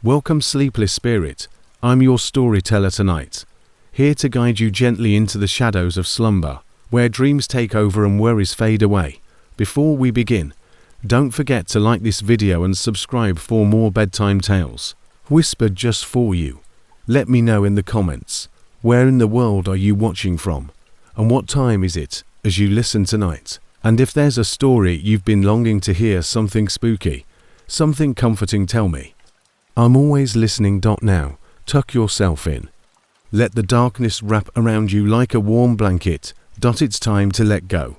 Welcome, sleepless spirit. I'm your storyteller tonight, here to guide you gently into the shadows of slumber, where dreams take over and worries fade away. Before we begin, don't forget to like this video and subscribe for more bedtime tales, whispered just for you. Let me know in the comments, where in the world are you watching from, and what time is it as you listen tonight? And if there's a story you've been longing to hear, something spooky, something comforting, tell me. I'm always listening. Now, tuck yourself in. Let the darkness wrap around you like a warm blanket. It's time to let go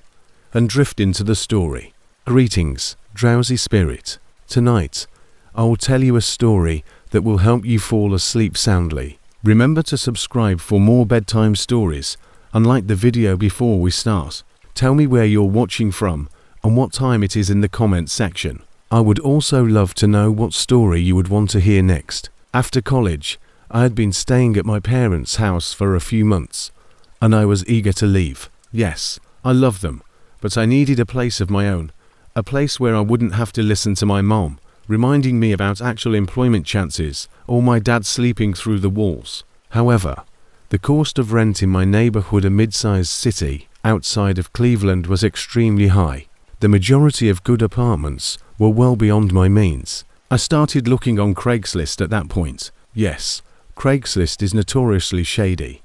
and drift into the story. Greetings, drowsy spirit. Tonight, I will tell you a story that will help you fall asleep soundly. Remember to subscribe for more bedtime stories and like the video before we start. Tell me where you're watching from and what time it is in the comments section. I would also love to know what story you would want to hear next. After college, I had been staying at my parents' house for a few months, and I was eager to leave. Yes, I love them, but I needed a place of my own, a place where I wouldn't have to listen to my mom, reminding me about actual employment chances, or my dad sleeping through the walls. However, the cost of rent in my neighborhood, a mid-sized city outside of Cleveland, was extremely high. The majority of good apartments were well beyond my means. I started looking on Craigslist at that point. Yes, Craigslist is notoriously shady,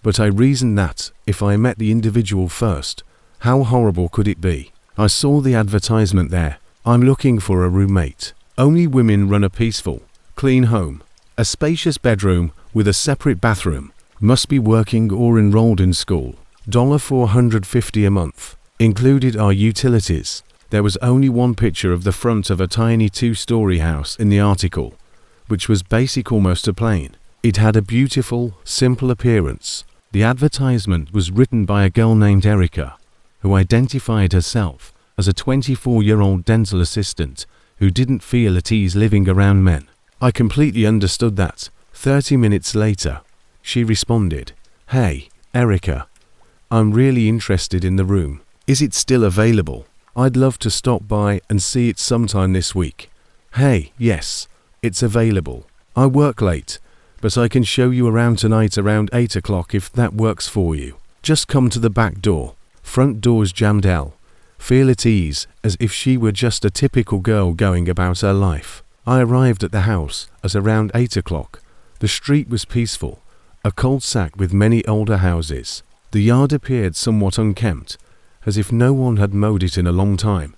but I reasoned that if I met the individual first, how horrible could it be? I saw the advertisement there. I'm looking for a roommate. Only women run a peaceful, clean home. A spacious bedroom with a separate bathroom. Must be working or enrolled in school. $450 a month. Included are utilities. There was only one picture of the front of a tiny 2-story house in the article, which was basic, almost a plain. It had a beautiful, simple appearance. The advertisement was written by a girl named Erica, who identified herself as a 24-year-old dental assistant who didn't feel at ease living around men. I completely understood that. 30 minutes later, she responded, "Hey, Erica, I'm really interested in the room. Is it still available? I'd love to stop by and see it sometime this week." "Hey, yes, it's available. I work late, but I can show you around tonight around 8 o'clock if that works for you. Just come to the back door. Front door's jammed. Feel at ease, as if she were just a typical girl going about her life. I arrived at the house at around 8 o'clock. The street was peaceful, a cul-de-sac with many older houses. The yard appeared somewhat unkempt, as if no one had mowed it in a long time,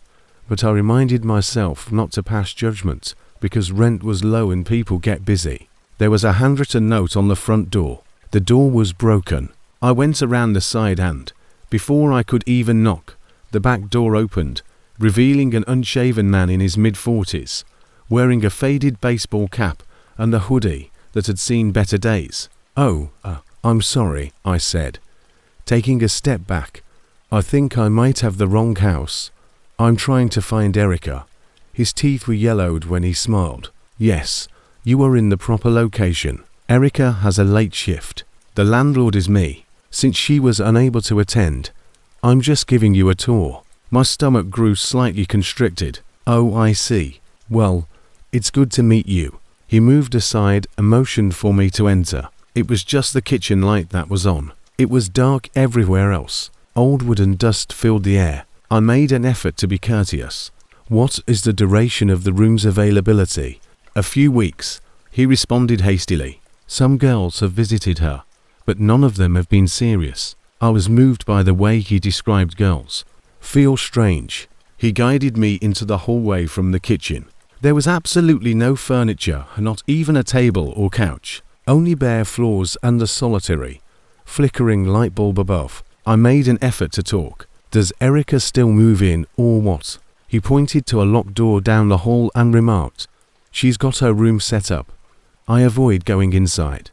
but I reminded myself not to pass judgment because rent was low and people get busy. There was a handwritten note on the front door. The door was broken. I went around the side and, before I could even knock, the back door opened, revealing an unshaven man in his mid-40s, wearing a faded baseball cap and a hoodie that had seen better days. I'm sorry," I said, taking a step back. "I think I might have the wrong house. I'm trying to find Erica." His teeth were yellowed when he smiled. "Yes, you are in the proper location. Erica has a late shift. The landlord is me. Since she was unable to attend, I'm just giving you a tour." My stomach grew slightly constricted. "Oh, I see. Well, it's good to meet you." He moved aside and motioned for me to enter. It was just the kitchen light that was on. It was dark everywhere else. Old wood and dust filled the air. I made an effort to be courteous. "What is the duration of the room's availability?" "A few weeks," he responded hastily. "Some girls have visited her, but none of them have been serious." I was moved by the way he described girls. "Feel strange." He guided me into the hallway from the kitchen. There was absolutely no furniture, not even a table or couch. Only bare floors and a solitary, flickering light bulb above. I made an effort to talk. "Does Erica still move in or what?" He pointed to a locked door down the hall and remarked, "She's got her room set up." I avoid going inside.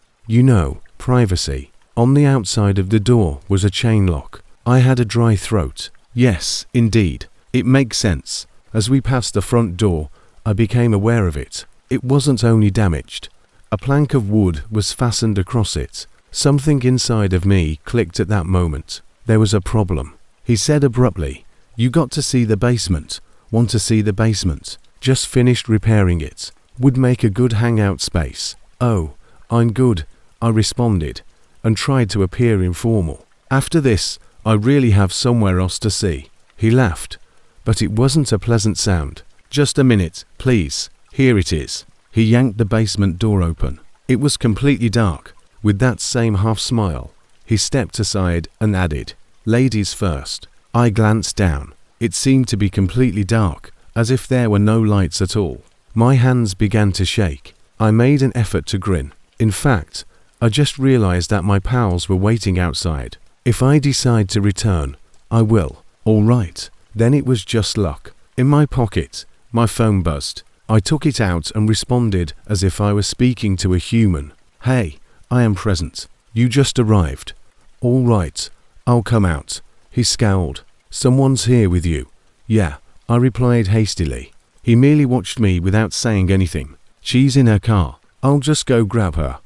Privacy. On the outside of the door was a chain lock. I had a dry throat. Yes, indeed. It makes sense. As we passed the front door, I became aware of it. It wasn't only damaged. A plank of wood was fastened across it. Something inside of me clicked at that moment. There was a problem. He said abruptly, "You got to see the basement. Want to see the basement? Just finished repairing it." would make a good hangout space. "Oh, I'm good," I responded, and tried to appear informal. "After this, I really have somewhere else to see." He laughed, but it wasn't a pleasant sound. "Just a minute, please. Here it is." He yanked the basement door open. It was completely dark. With that same half smile, he stepped aside and added, "Ladies first." I glanced down. It seemed to be completely dark, as if there were no lights at all. My hands began to shake. I made an effort to grin. In fact, I just realized that my pals were waiting outside. If I decide to return, I will. All right. Then it was just luck. In my pocket, my phone buzzed. I took it out and responded as if I was speaking to a human. "Hey, I am present. You just arrived." "All right, I'll come out." He scowled. "Someone's here with you." "Yeah," I replied hastily. He merely watched me without saying anything. "She's in her car. I'll just go grab her."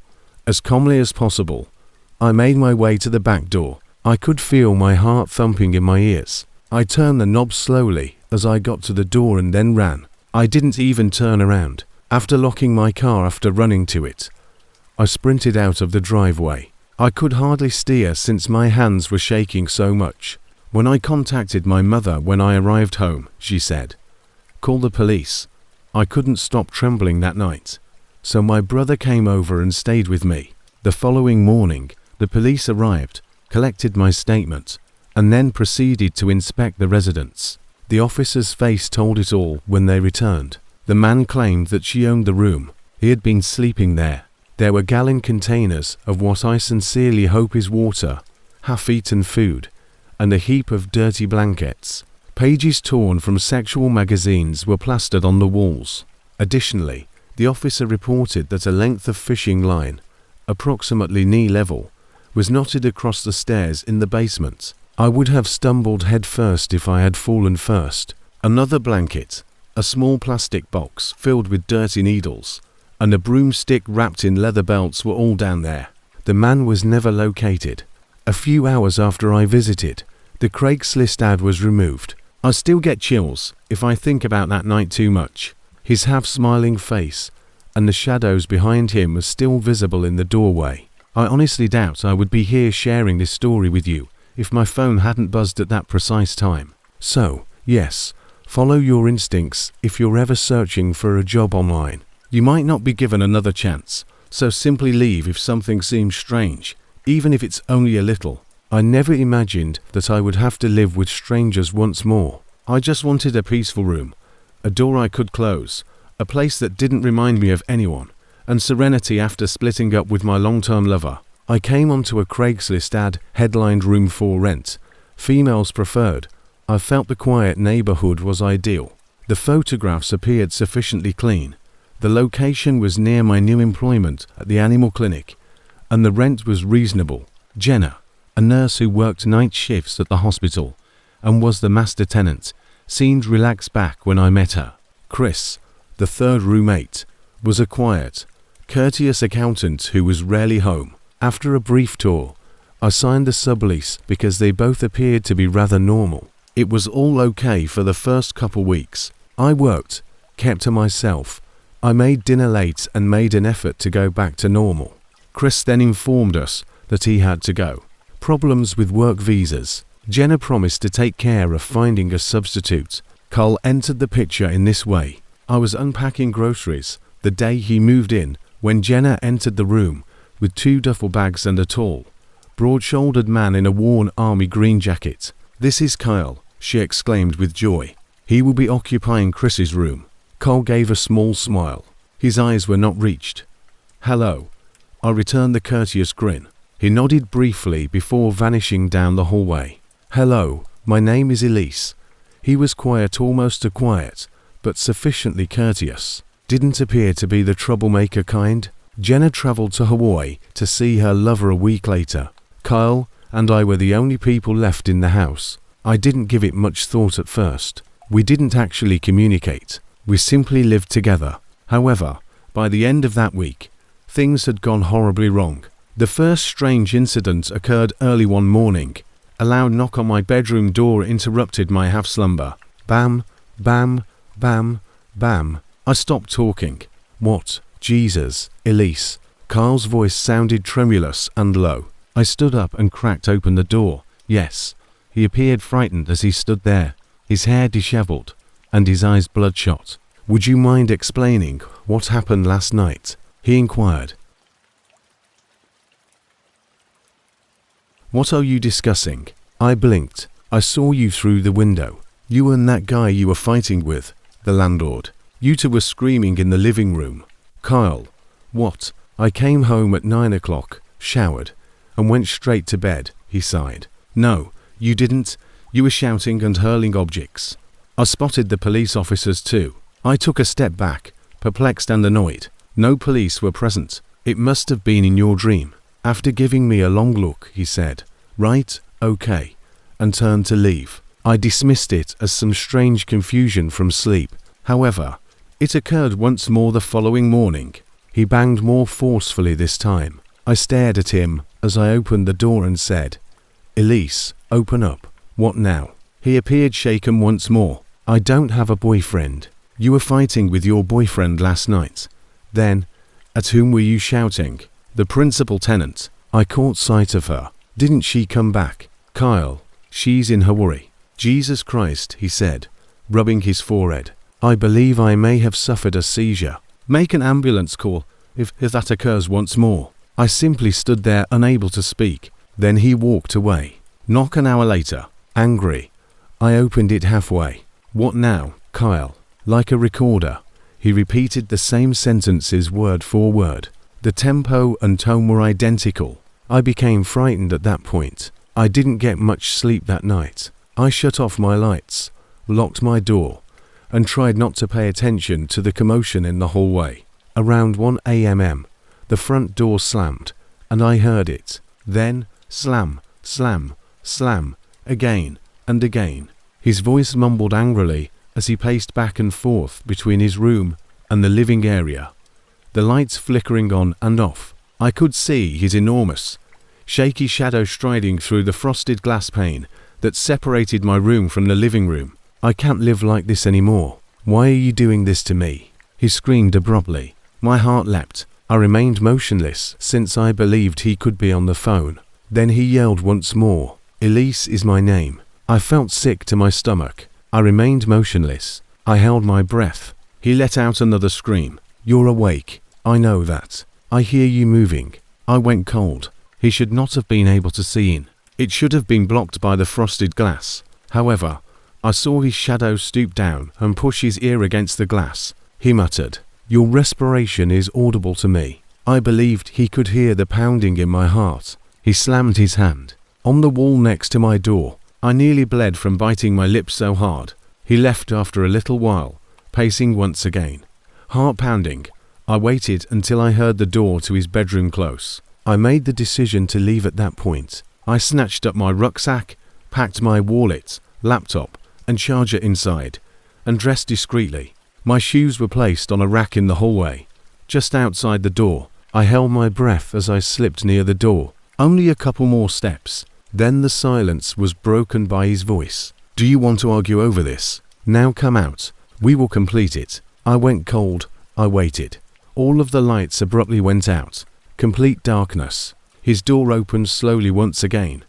As calmly as possible, I made my way to the back door. I could feel my heart thumping in my ears. I turned the knob slowly as I got to the door and then ran. I didn't even turn around. After locking my car after running to it, I sprinted out of the driveway. I could hardly steer since my hands were shaking so much. When I contacted my mother when I arrived home, she said, "Call the police." I couldn't stop trembling that night, so my brother came over and stayed with me. The following morning, the police arrived, collected my statement, and then proceeded to inspect the residence. The officer's face told it all when they returned. The man claimed that she owned the room. He had been sleeping there. There were gallon containers of what I sincerely hope is water, half-eaten food, and a heap of dirty blankets. Pages torn from sexual magazines were plastered on the walls. Additionally, the officer reported that a length of fishing line, approximately knee level, was knotted across the stairs in the basement. I would have stumbled head first if I had fallen first. Another blanket, a small plastic box filled with dirty needles, and a broomstick wrapped in leather belts were all down there. The man was never located. A few hours after I visited, the Craigslist ad was removed. I still get chills if I think about that night too much. His half-smiling face and the shadows behind him were still visible in the doorway. I honestly doubt I would be here sharing this story with you if my phone hadn't buzzed at that precise time. So, yes, follow your instincts if you're ever searching for a job online. You might not be given another chance, so simply leave if something seems strange, even if it's only a little. I never imagined that I would have to live with strangers once more. I just wanted a peaceful room, a door I could close, a place that didn't remind me of anyone, and serenity after splitting up with my long-term lover. I came onto a Craigslist ad headlined "Room for Rent. Females preferred." I felt the quiet neighborhood was ideal. The photographs appeared sufficiently clean. The location was near my new employment at the animal clinic, and the rent was reasonable. Jenna, a nurse who worked night shifts at the hospital and was the master tenant, seemed relaxed back when I met her. Chris, the third roommate, was a quiet, courteous accountant who was rarely home. After a brief tour, I signed the sublease because they both appeared to be rather normal. It was all okay for the first couple weeks. I worked, kept to myself. I made dinner late and made an effort to go back to normal. Chris then informed us that he had to go. Problems with work visas. Jenna promised to take care of finding a substitute. Carl entered the picture in this way. I was unpacking groceries the day he moved in when Jenna entered the room with 2 duffel bags and a tall, broad-shouldered man in a worn army green jacket. "This is Kyle," she exclaimed with joy. "He will be occupying Chris's room." Kyle gave a small smile. His eyes were not reached. "Hello." I returned the courteous grin. He nodded briefly before vanishing down the hallway. "Hello, my name is Elise." He was quiet, almost too quiet, but sufficiently courteous. Didn't appear to be the troublemaker kind. Jenna traveled to Hawaii to see her lover a week later. Kyle and I were the only people left in the house. I didn't give it much thought at first. We didn't actually communicate. We simply lived together. However, by the end of that week, things had gone horribly wrong. The first strange incident occurred early one morning. A loud knock on my bedroom door interrupted my half-slumber. Bam, bam, bam, bam. I stopped talking. What? Jesus, Elise. Carl's voice sounded tremulous and low. I stood up and cracked open the door. Yes. He appeared frightened as he stood there, his hair disheveled and his eyes bloodshot. Would you mind explaining what happened last night? He inquired. What are you discussing? I blinked. I saw you through the window. You and that guy you were fighting with, the landlord. You two were screaming in the living room. Kyle. What? I came home at 9 o'clock, showered, and went straight to bed, he sighed. No, you didn't. You were shouting and hurling objects. I spotted the police officers too. I took a step back, perplexed and annoyed. No police were present. It must have been in your dream. After giving me a long look, he said, right, okay, and turned to leave. I dismissed it as some strange confusion from sleep. However, it occurred once more the following morning. He banged more forcefully this time. I stared at him as I opened the door and said, Elise, open up. What now? He appeared shaken once more. I don't have a boyfriend. You were fighting with your boyfriend last night. Then, at whom were you shouting? The principal tenant. I caught sight of her. Didn't she come back? Kyle, she's in her worry. Jesus Christ, he said, rubbing his forehead. I believe I may have suffered a seizure. Make an ambulance call if that occurs once more. I simply stood there unable to speak. Then he walked away. Knock an hour later. Angry. I opened it halfway. What now, Kyle? Like a recorder. He repeated the same sentences word for word. The tempo and tone were identical. I became frightened at that point. I didn't get much sleep that night. I shut off my lights, locked my door, and tried not to pay attention to the commotion in the hallway. Around 1 a.m., the front door slammed, and I heard it. Then, slam, slam, slam, again and again. His voice mumbled angrily as he paced back and forth between his room and the living area, the lights flickering on and off. I could see his enormous, shaky shadow striding through the frosted glass pane that separated my room from the living room. I can't live like this anymore. Why are you doing this to me? He screamed abruptly. My heart leapt. I remained motionless since I believed he could be on the phone. Then he yelled once more. Elise is my name. I felt sick to my stomach. I remained motionless. I held my breath. He let out another scream. You're awake. I know that. I hear you moving. I went cold. He should not have been able to see in. It should have been blocked by the frosted glass. However, I saw his shadow stoop down and push his ear against the glass. He muttered, Your respiration is audible to me. I believed he could hear the pounding in my heart. He slammed his hand on the wall next to my door. I nearly bled from biting my lips so hard. He left after a little while, pacing once again. Heart pounding. I waited until I heard the door to his bedroom close. I made the decision to leave at that point. I snatched up my rucksack, packed my wallet, laptop, and charger inside, and dressed discreetly. My shoes were placed on a rack in the hallway. Just outside the door, I held my breath as I slipped near the door. Only a couple more steps. Then the silence was broken by his voice. Do you want to argue over this? Now come out. We will complete it. I went cold. I waited. All of the lights abruptly went out. Complete darkness. His door opened slowly once again.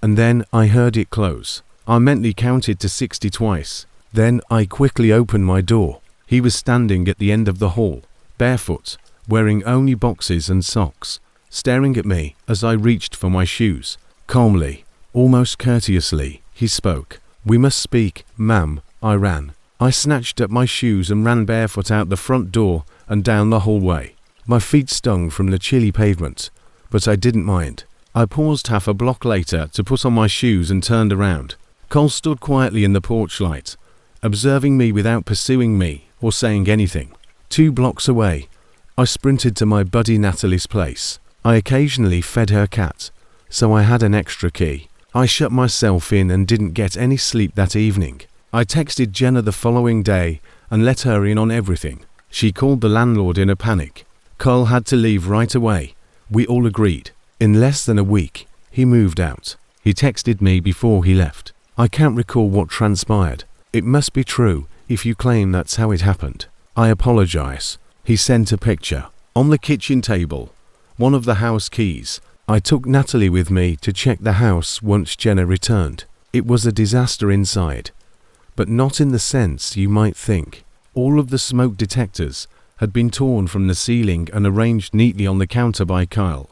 And then I heard it close. I mentally counted to 60 twice. Then I quickly opened my door. He was standing at the end of the hall, barefoot, wearing only boxes and socks, staring at me as I reached for my shoes. Calmly, almost courteously, he spoke. We must speak, ma'am. I ran. I snatched up my shoes and ran barefoot out the front door and down the hallway. My feet stung from the chilly pavement, but I didn't mind. I paused half a block later to put on my shoes and turned around. Cole stood quietly in the porch light, observing me without pursuing me or saying anything. 2 blocks away, I sprinted to my buddy Natalie's place. I occasionally fed her cat, so I had an extra key. I shut myself in and didn't get any sleep that evening. I texted Jenna the following day and let her in on everything. She called the landlord in a panic. Carl had to leave right away. We all agreed. In less than a week, he moved out. He texted me before he left. I can't recall what transpired. It must be true if you claim that's how it happened. I apologize. He sent a picture. On the kitchen table, one of the house keys. I took Natalie with me to check the house once Jenna returned. It was a disaster inside, but not in the sense you might think. All of the smoke detectors had been torn from the ceiling and arranged neatly on the counter by Kyle.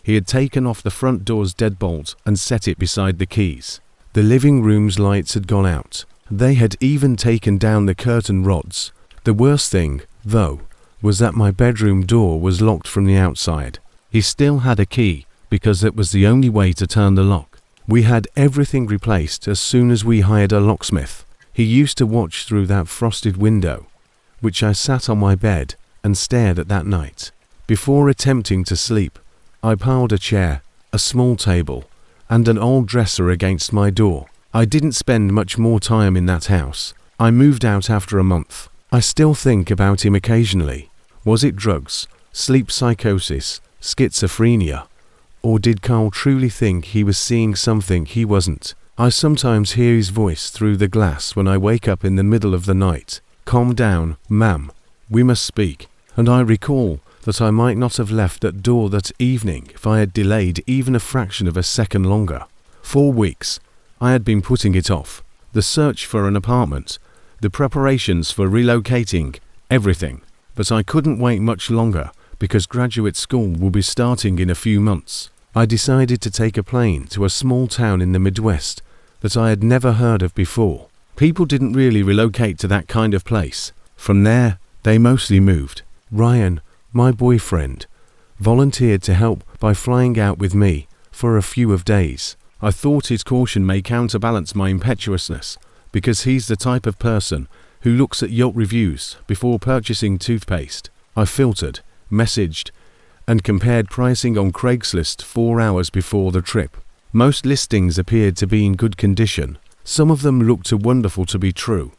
He had taken off the front door's deadbolt and set it beside the keys. The living room's lights had gone out. They had even taken down the curtain rods. The worst thing, though, was that my bedroom door was locked from the outside. He still had a key because it was the only way to turn the lock. We had everything replaced as soon as we hired a locksmith. He used to watch through that frosted window, which I sat on my bed and stared at that night. Before attempting to sleep, I piled a chair, a small table, and an old dresser against my door. I didn't spend much more time in that house. I moved out after a month. I still think about him occasionally. Was it drugs, sleep psychosis, schizophrenia, or did Carl truly think he was seeing something he wasn't? I sometimes hear his voice through the glass when I wake up in the middle of the night. "Calm down, ma'am. We must speak." And I recall that I might not have left that door that evening if I had delayed even a fraction of a second longer. 4 weeks. I had been putting it off. The search for an apartment, the preparations for relocating, everything. But I couldn't wait much longer because graduate school will be starting in a few months. I decided to take a plane to a small town in the Midwest that I had never heard of before. People didn't really relocate to that kind of place. From there, they mostly moved. Ryan, my boyfriend, volunteered to help by flying out with me for a few days. I thought his caution may counterbalance my impetuousness, because he's the type of person who looks at Yelp reviews before purchasing toothpaste. I filtered, messaged, and compared pricing on Craigslist 4 hours before the trip. Most listings appeared to be in good condition. Some of them looked too wonderful to be true,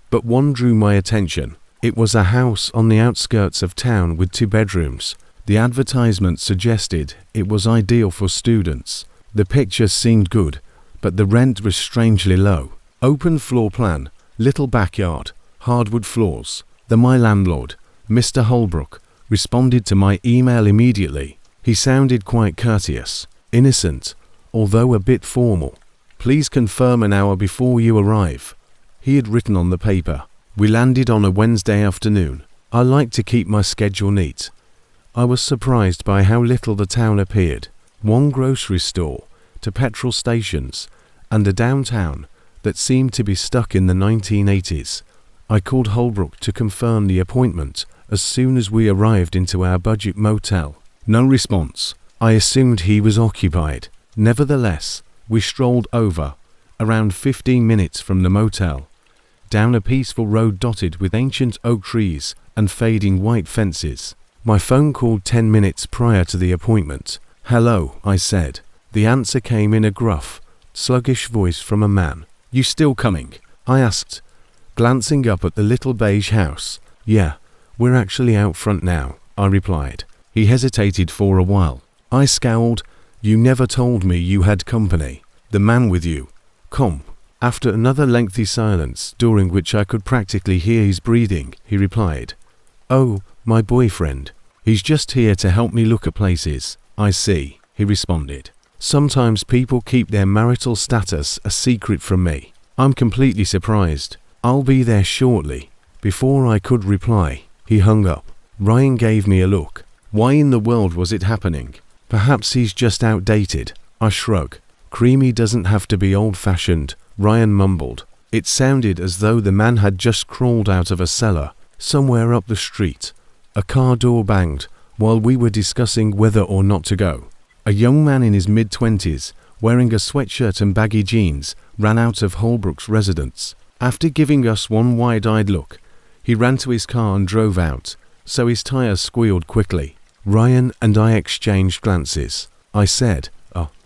but one drew my attention. It was a house on the outskirts of town with 2 bedrooms. The advertisement suggested it was ideal for students. The pictures seemed good, but the rent was strangely low. Open floor plan, little backyard, hardwood floors. My landlord, Mr. Holbrook, responded to my email immediately. He sounded quite courteous, innocent, although a bit formal. "Please confirm an hour before you arrive," he had written on the paper. We landed on a Wednesday afternoon. I like to keep my schedule neat. I was surprised by how little the town appeared. 1 grocery store, 2 petrol stations, and a downtown that seemed to be stuck in the 1980s. I called Holbrook to confirm the appointment as soon as we arrived into our budget motel. No response. I assumed he was occupied. Nevertheless, we strolled over, around 15 minutes from the motel, down a peaceful road dotted with ancient oak trees and fading white fences. My phone called 10 minutes prior to the appointment. "Hello," I said. The answer came in a gruff, sluggish voice from a man. "You still coming?" I asked, glancing up at the little beige house. "Yeah, we're actually out front now," I replied. He hesitated for a while. I scowled. "You never told me you had company. The man with you. Come." After another lengthy silence, during which I could practically hear his breathing, he replied, "Oh, my boyfriend. He's just here to help me look at places." "I see," he responded. "Sometimes people keep their marital status a secret from me." I'm completely surprised. "I'll be there shortly." Before I could reply, he hung up. Ryan gave me a look. Why in the world was it happening? Perhaps he's just outdated. I shrug. "Creamy doesn't have to be old-fashioned," Ryan mumbled. It sounded as though the man had just crawled out of a cellar somewhere up the street. A car door banged while we were discussing whether or not to go. A young man in his mid-20s, wearing a sweatshirt and baggy jeans, ran out of Holbrook's residence. After giving us one wide-eyed look, he ran to his car and drove out, so his tires squealed quickly. Ryan and I exchanged glances. I said,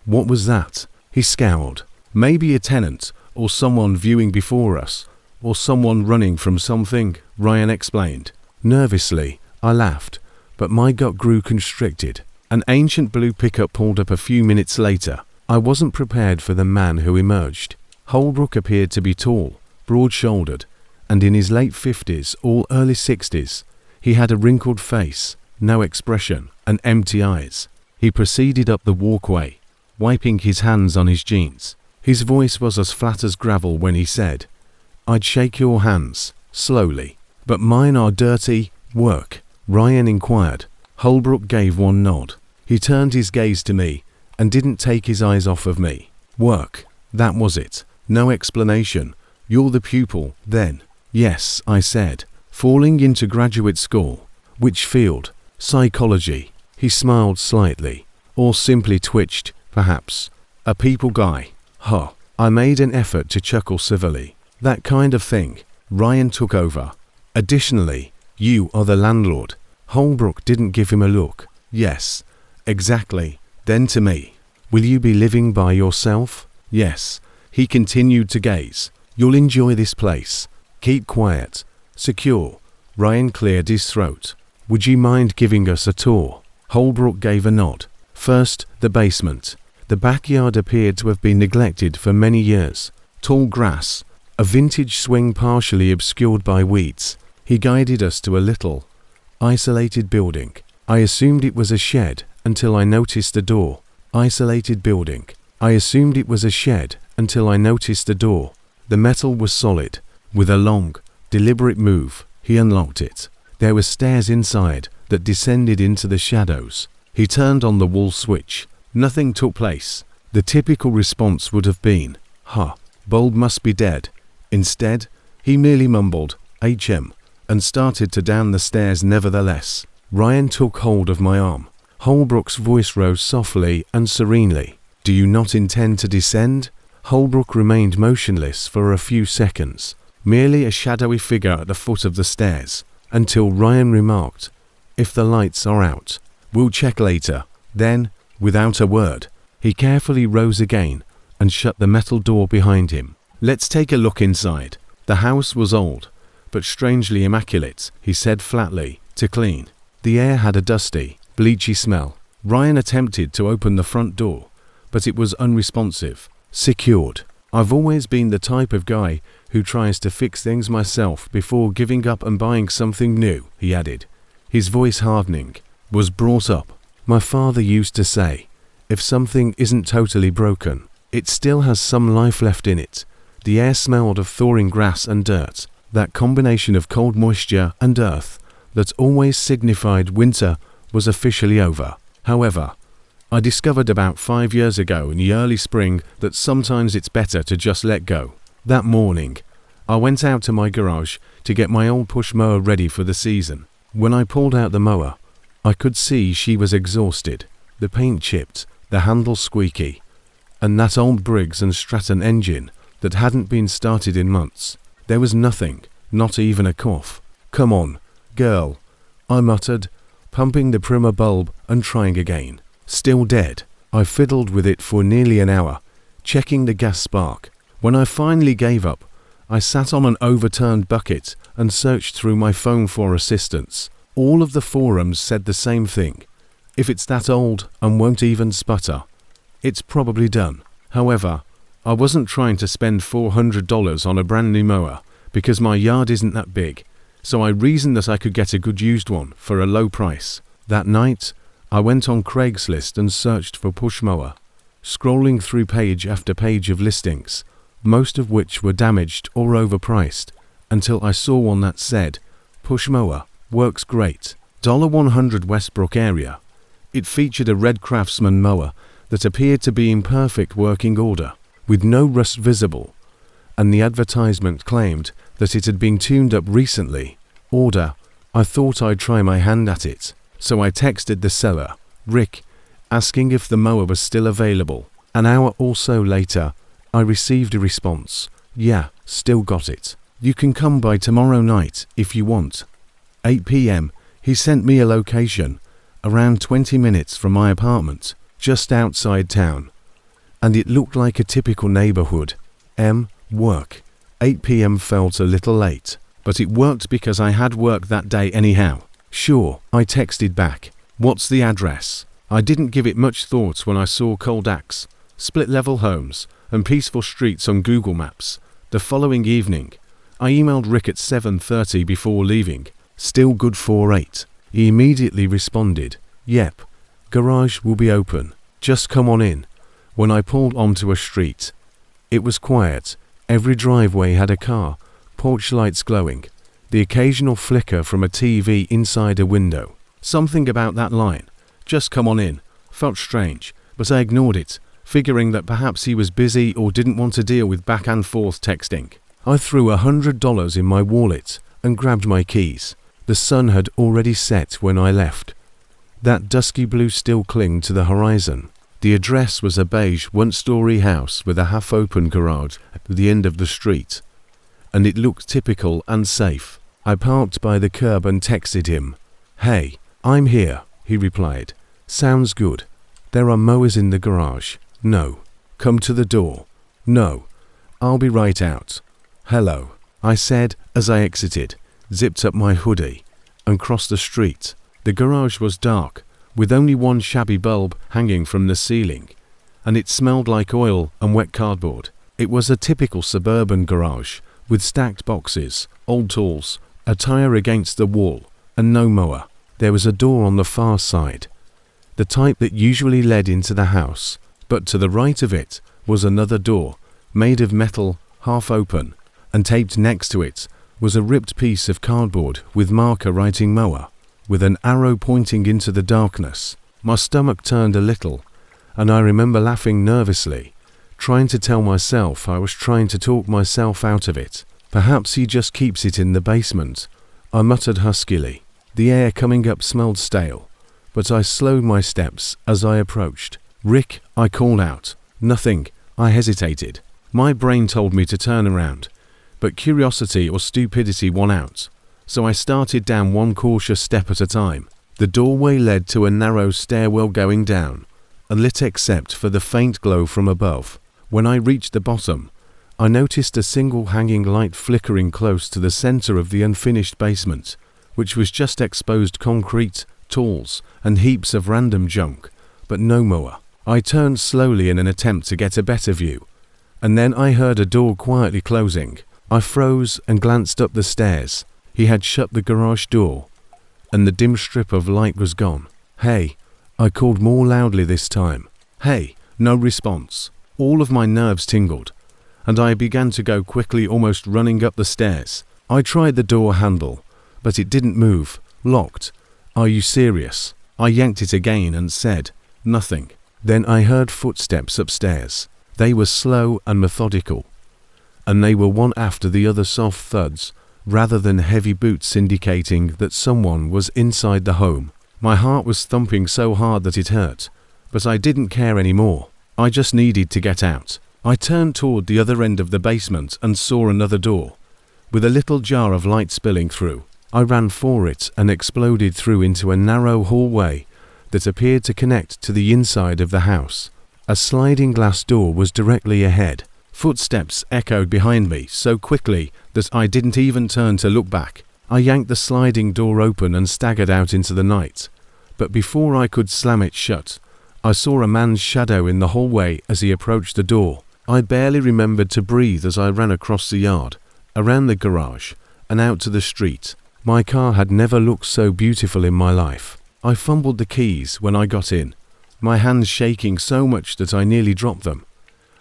what was that?" He scowled. "Maybe a tenant, or someone viewing before us, or someone running from something," Ryan explained. Nervously, I laughed, but my gut grew constricted. An ancient blue pickup pulled up a few minutes later. I wasn't prepared for the man who emerged. Holbrook appeared to be tall, broad-shouldered, and in his late 50s or early 60s. He had a wrinkled face, no expression, and empty eyes. He proceeded up the walkway, wiping his hands on his jeans. His voice was as flat as gravel when he said, "I'd shake your hands, slowly. But mine are dirty. Work?" Ryan inquired. Holbrook gave one nod. He turned his gaze to me and didn't take his eyes off of me. "Work, that was it. No explanation. You're the pupil, then?" "Yes," I said. "Falling into graduate school." "Which field?" "Psychology." He smiled slightly, or simply twitched, perhaps. "A people guy." "Huh." I made an effort to chuckle civilly. "That kind of thing." Ryan took over. "Additionally, you are the landlord." Holbrook didn't give him a look. "Yes, exactly." Then to me, "Will you be living by yourself?" "Yes." He continued to gaze. "You'll enjoy this place. Keep quiet. Secure." Ryan cleared his throat. "Would you mind giving us a tour?" Holbrook gave a nod. First, the basement. The backyard appeared to have been neglected for many years. Tall grass, a vintage swing partially obscured by weeds. He guided us to a little, isolated building. I assumed it was a shed until I noticed the door. Isolated building. I assumed it was a shed until I noticed the door. The metal was solid. With a long, deliberate move, he unlocked it. There were stairs inside that descended into the shadows. He turned on the wall switch. Nothing took place. The typical response would have been, "Huh, bulb must be dead." Instead, he merely mumbled, "HM," and started to down the stairs nevertheless. Ryan took hold of my arm. Holbrook's voice rose softly and serenely. "Do you not intend to descend?" Holbrook remained motionless for a few seconds, merely a shadowy figure at the foot of the stairs, until Ryan remarked, "If the lights are out, we'll check later." Then, without a word, he carefully rose again and shut the metal door behind him. "Let's take a look inside." The house was old, but strangely immaculate, he said flatly, "to clean." The air had a dusty, bleachy smell. Ryan attempted to open the front door, but it was unresponsive. "Secured." I've always been the type of guy who tries to fix things myself before giving up and buying something new, he added, his voice hardening. "Was brought up. My father used to say, if something isn't totally broken, it still has some life left in it." The air smelled of thawing grass and dirt, that combination of cold moisture and earth that always signified winter was officially over. However, I discovered about 5 years ago in the early spring that sometimes it's better to just let go. That morning, I went out to my garage to get my old push mower ready for the season. When I pulled out the mower, I could see she was exhausted, the paint chipped, the handle squeaky, and that old Briggs & Stratton engine that hadn't been started in months. There was nothing, not even a cough. "Come on, girl," I muttered, pumping the primer bulb and trying again. Still dead. I fiddled with it for nearly an hour, checking the gas spark. When I finally gave up, I sat on an overturned bucket and searched through my phone for assistance. All of the forums said the same thing. If it's that old and won't even sputter, it's probably done. However, I wasn't trying to spend $400 on a brand new mower because my yard isn't that big, so I reasoned that I could get a good used one for a low price. That night, I went on Craigslist and searched for push mower, scrolling through page after page of listings, most of which were damaged or overpriced, until I saw one that said, "Push mower, works great, $100 Westbrook area." It featured a red Craftsman mower that appeared to be in perfect working order, with no rust visible, and the advertisement claimed that it had been tuned up recently. Order. I thought I'd try my hand at it, so I texted the seller, Rick, asking if the mower was still available. An hour or so later, I received a response. "Yeah, still got it. You can come by tomorrow night if you want." 8 p.m. He sent me a location, around 20 minutes from my apartment, just outside town, and it looked like a typical neighborhood. Work. 8 p.m. felt a little late, but it worked because I had work that day anyhow. "Sure," I texted back. "What's the address?" I didn't give it much thought when I saw cold axe, split-level homes, and peaceful streets on Google Maps. The following evening, I emailed Rick at 7:30 before leaving. Still good for 8. He immediately responded, "Yep, garage will be open. Just come on in." When I pulled onto a street, it was quiet. Every driveway had a car, porch lights glowing, the occasional flicker from a TV inside a window. Something about that line, "Just come on in," felt strange, but I ignored it, figuring that perhaps he was busy or didn't want to deal with back and forth texting. I threw $100 in my wallet and grabbed my keys. The sun had already set when I left. That dusky blue still clinged to the horizon. The address was a beige one-story house with a half-open garage at the end of the street, and it looked typical and safe. I parked by the curb and texted him. "Hey, I'm here," he replied. "Sounds good. There are mowers in the garage." "No." "Come to the door." "No. I'll be right out." "Hello," I said as I exited, zipped up my hoodie, and crossed the street. The garage was dark, with only one shabby bulb hanging from the ceiling, and it smelled like oil and wet cardboard. It was a typical suburban garage, with stacked boxes, old tools, a tire against the wall, and no mower. There was a door on the far side, the type that usually led into the house, but to the right of it was another door, made of metal, half open, and taped next to it was a ripped piece of cardboard with marker writing mower, with an arrow pointing into the darkness. My stomach turned a little, and I remember laughing nervously, trying to tell myself I was trying to talk myself out of it. "Perhaps he just keeps it in the basement," I muttered huskily. The air coming up smelled stale, but I slowed my steps as I approached. "Rick," I called out. "Nothing," I hesitated. My brain told me to turn around, but curiosity or stupidity won out, so I started down one cautious step at a time. The doorway led to a narrow stairwell going down, unlit except for the faint glow from above. When I reached the bottom, I noticed a single hanging light flickering close to the center of the unfinished basement, which was just exposed concrete, tools, and heaps of random junk, but no mower. I turned slowly in an attempt to get a better view, and then I heard a door quietly closing. I froze and glanced up the stairs. He had shut the garage door, and the dim strip of light was gone. "Hey," I called more loudly this time. "Hey," no response. All of my nerves tingled, and I began to go quickly, almost running up the stairs. I tried the door handle, but it didn't move. Locked. "Are you serious?" I yanked it again and said, "Nothing." Then I heard footsteps upstairs. They were slow and methodical, and they were one after the other soft thuds, rather than heavy boots indicating that someone was inside the home. My heart was thumping so hard that it hurt, but I didn't care anymore. I just needed to get out. I turned toward the other end of the basement and saw another door, with a little jar of light spilling through. I ran for it and exploded through into a narrow hallway that appeared to connect to the inside of the house. A sliding glass door was directly ahead. Footsteps echoed behind me so quickly that I didn't even turn to look back. I yanked the sliding door open and staggered out into the night, but before I could slam it shut, I saw a man's shadow in the hallway as he approached the door. I barely remembered to breathe as I ran across the yard, around the garage, and out to the street. My car had never looked so beautiful in my life. I fumbled the keys when I got in, my hands shaking so much that I nearly dropped them,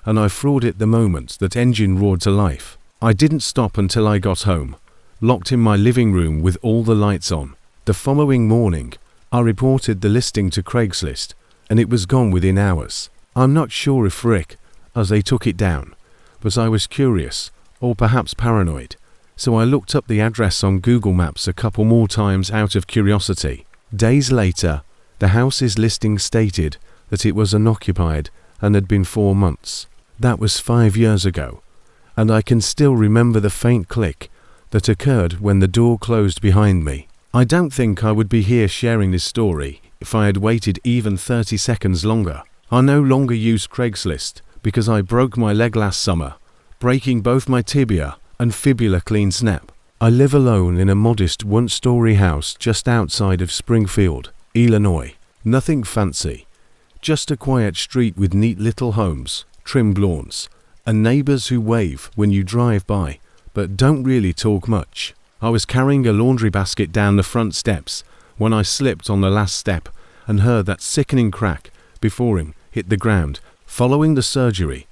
and I fraud it the moment that engine roared to life. I didn't stop until I got home, locked in my living room with all the lights on. The following morning, I reported the listing to Craigslist, and it was gone within hours. I'm not sure if Rick, as they took it down, but I was curious, or perhaps paranoid, so I looked up the address on Google Maps a couple more times out of curiosity. Days later, the house's listing stated that it was unoccupied and had been 4 months. That was 5 years ago, and I can still remember the faint click that occurred when the door closed behind me. I don't think I would be here sharing this story if I had waited even 30 seconds longer. I no longer use Craigslist because I broke my leg last summer, breaking both my tibia and fibula clean snap. I live alone in a modest one-story house just outside of Springfield, Illinois. Nothing fancy, just a quiet street with neat little homes, trimmed lawns, and neighbors who wave when you drive by, but don't really talk much. I was carrying a laundry basket down the front steps when I slipped on the last step and heard that sickening crack before him hit the ground. Following the surgery,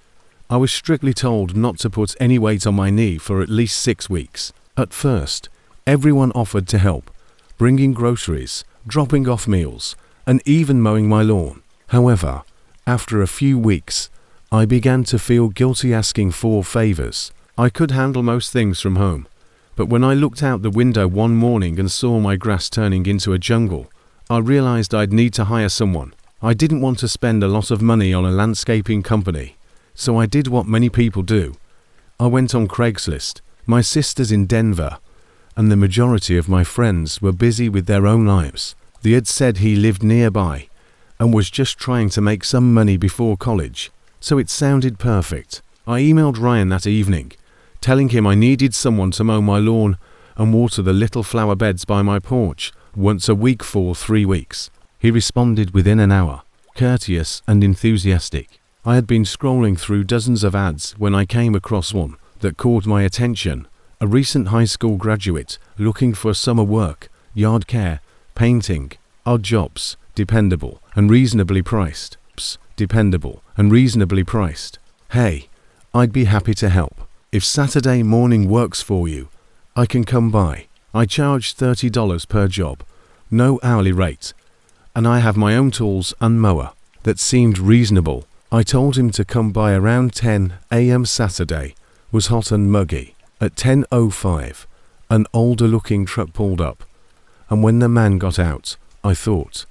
I was strictly told not to put any weight on my knee for at least 6 weeks. At first, everyone offered to help, bringing groceries, dropping off meals, and even mowing my lawn. However, after a few weeks, I began to feel guilty asking for favors. I could handle most things from home, but when I looked out the window one morning and saw my grass turning into a jungle, I realized I'd need to hire someone. I didn't want to spend a lot of money on a landscaping company, so I did what many people do. I went on Craigslist. My sister's in Denver, and the majority of my friends were busy with their own lives. They had said he lived nearby and was just trying to make some money before college, so it sounded perfect. I emailed Ryan that evening, telling him I needed someone to mow my lawn and water the little flower beds by my porch once a week for 3 weeks. He responded within an hour, courteous and enthusiastic. I had been scrolling through dozens of ads when I came across one that caught my attention. A recent high school graduate looking for summer work, yard care, painting, odd jobs, dependable and reasonably priced. Dependable and reasonably priced. Hey, I'd be happy to help. If Saturday morning works for you, I can come by. I charge $30 per job, no hourly rate, and I have my own tools and mower. That seemed reasonable. I told him to come by around 10 a.m. Saturday. Was hot and muggy. At 10:05, an older-looking truck pulled up, and when the man got out, I thought,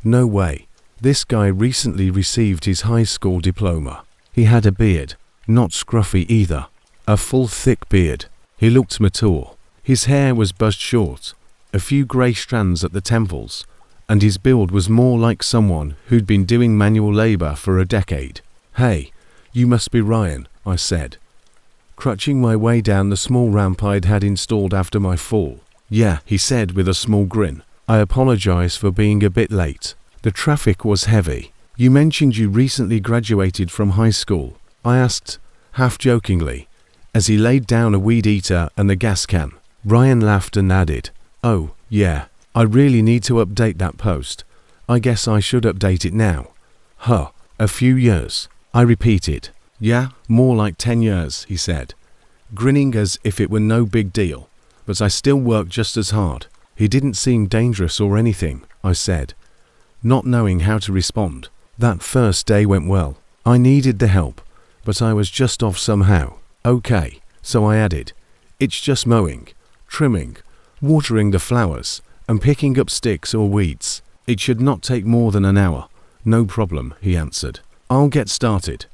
no way, this guy recently received his high school diploma. He had a beard, not scruffy either, a full thick beard. He looked mature. His hair was buzzed short, a few grey strands at the temples, and his build was more like someone who'd been doing manual labour for a decade. Hey, you must be Ryan, I said, crutching my way down the small ramp I'd had installed after my fall. Yeah, he said with a small grin. I apologize for being a bit late. The traffic was heavy. You mentioned you recently graduated from high school, I asked, half jokingly, as he laid down a weed eater and a gas can. Ryan laughed and added, oh, yeah, I really need to update that post. I guess I should update it now. Huh, a few years. I repeated. Yeah, more like 10 years, he said, grinning as if it were no big deal, but I still work just as hard. He didn't seem dangerous or anything, I said, not knowing how to respond. That first day went well. I needed the help, but I was just off somehow. Okay, so I added, it's just mowing, trimming, watering the flowers, and picking up sticks or weeds. It should not take more than an hour. No problem, he answered. I'll get started.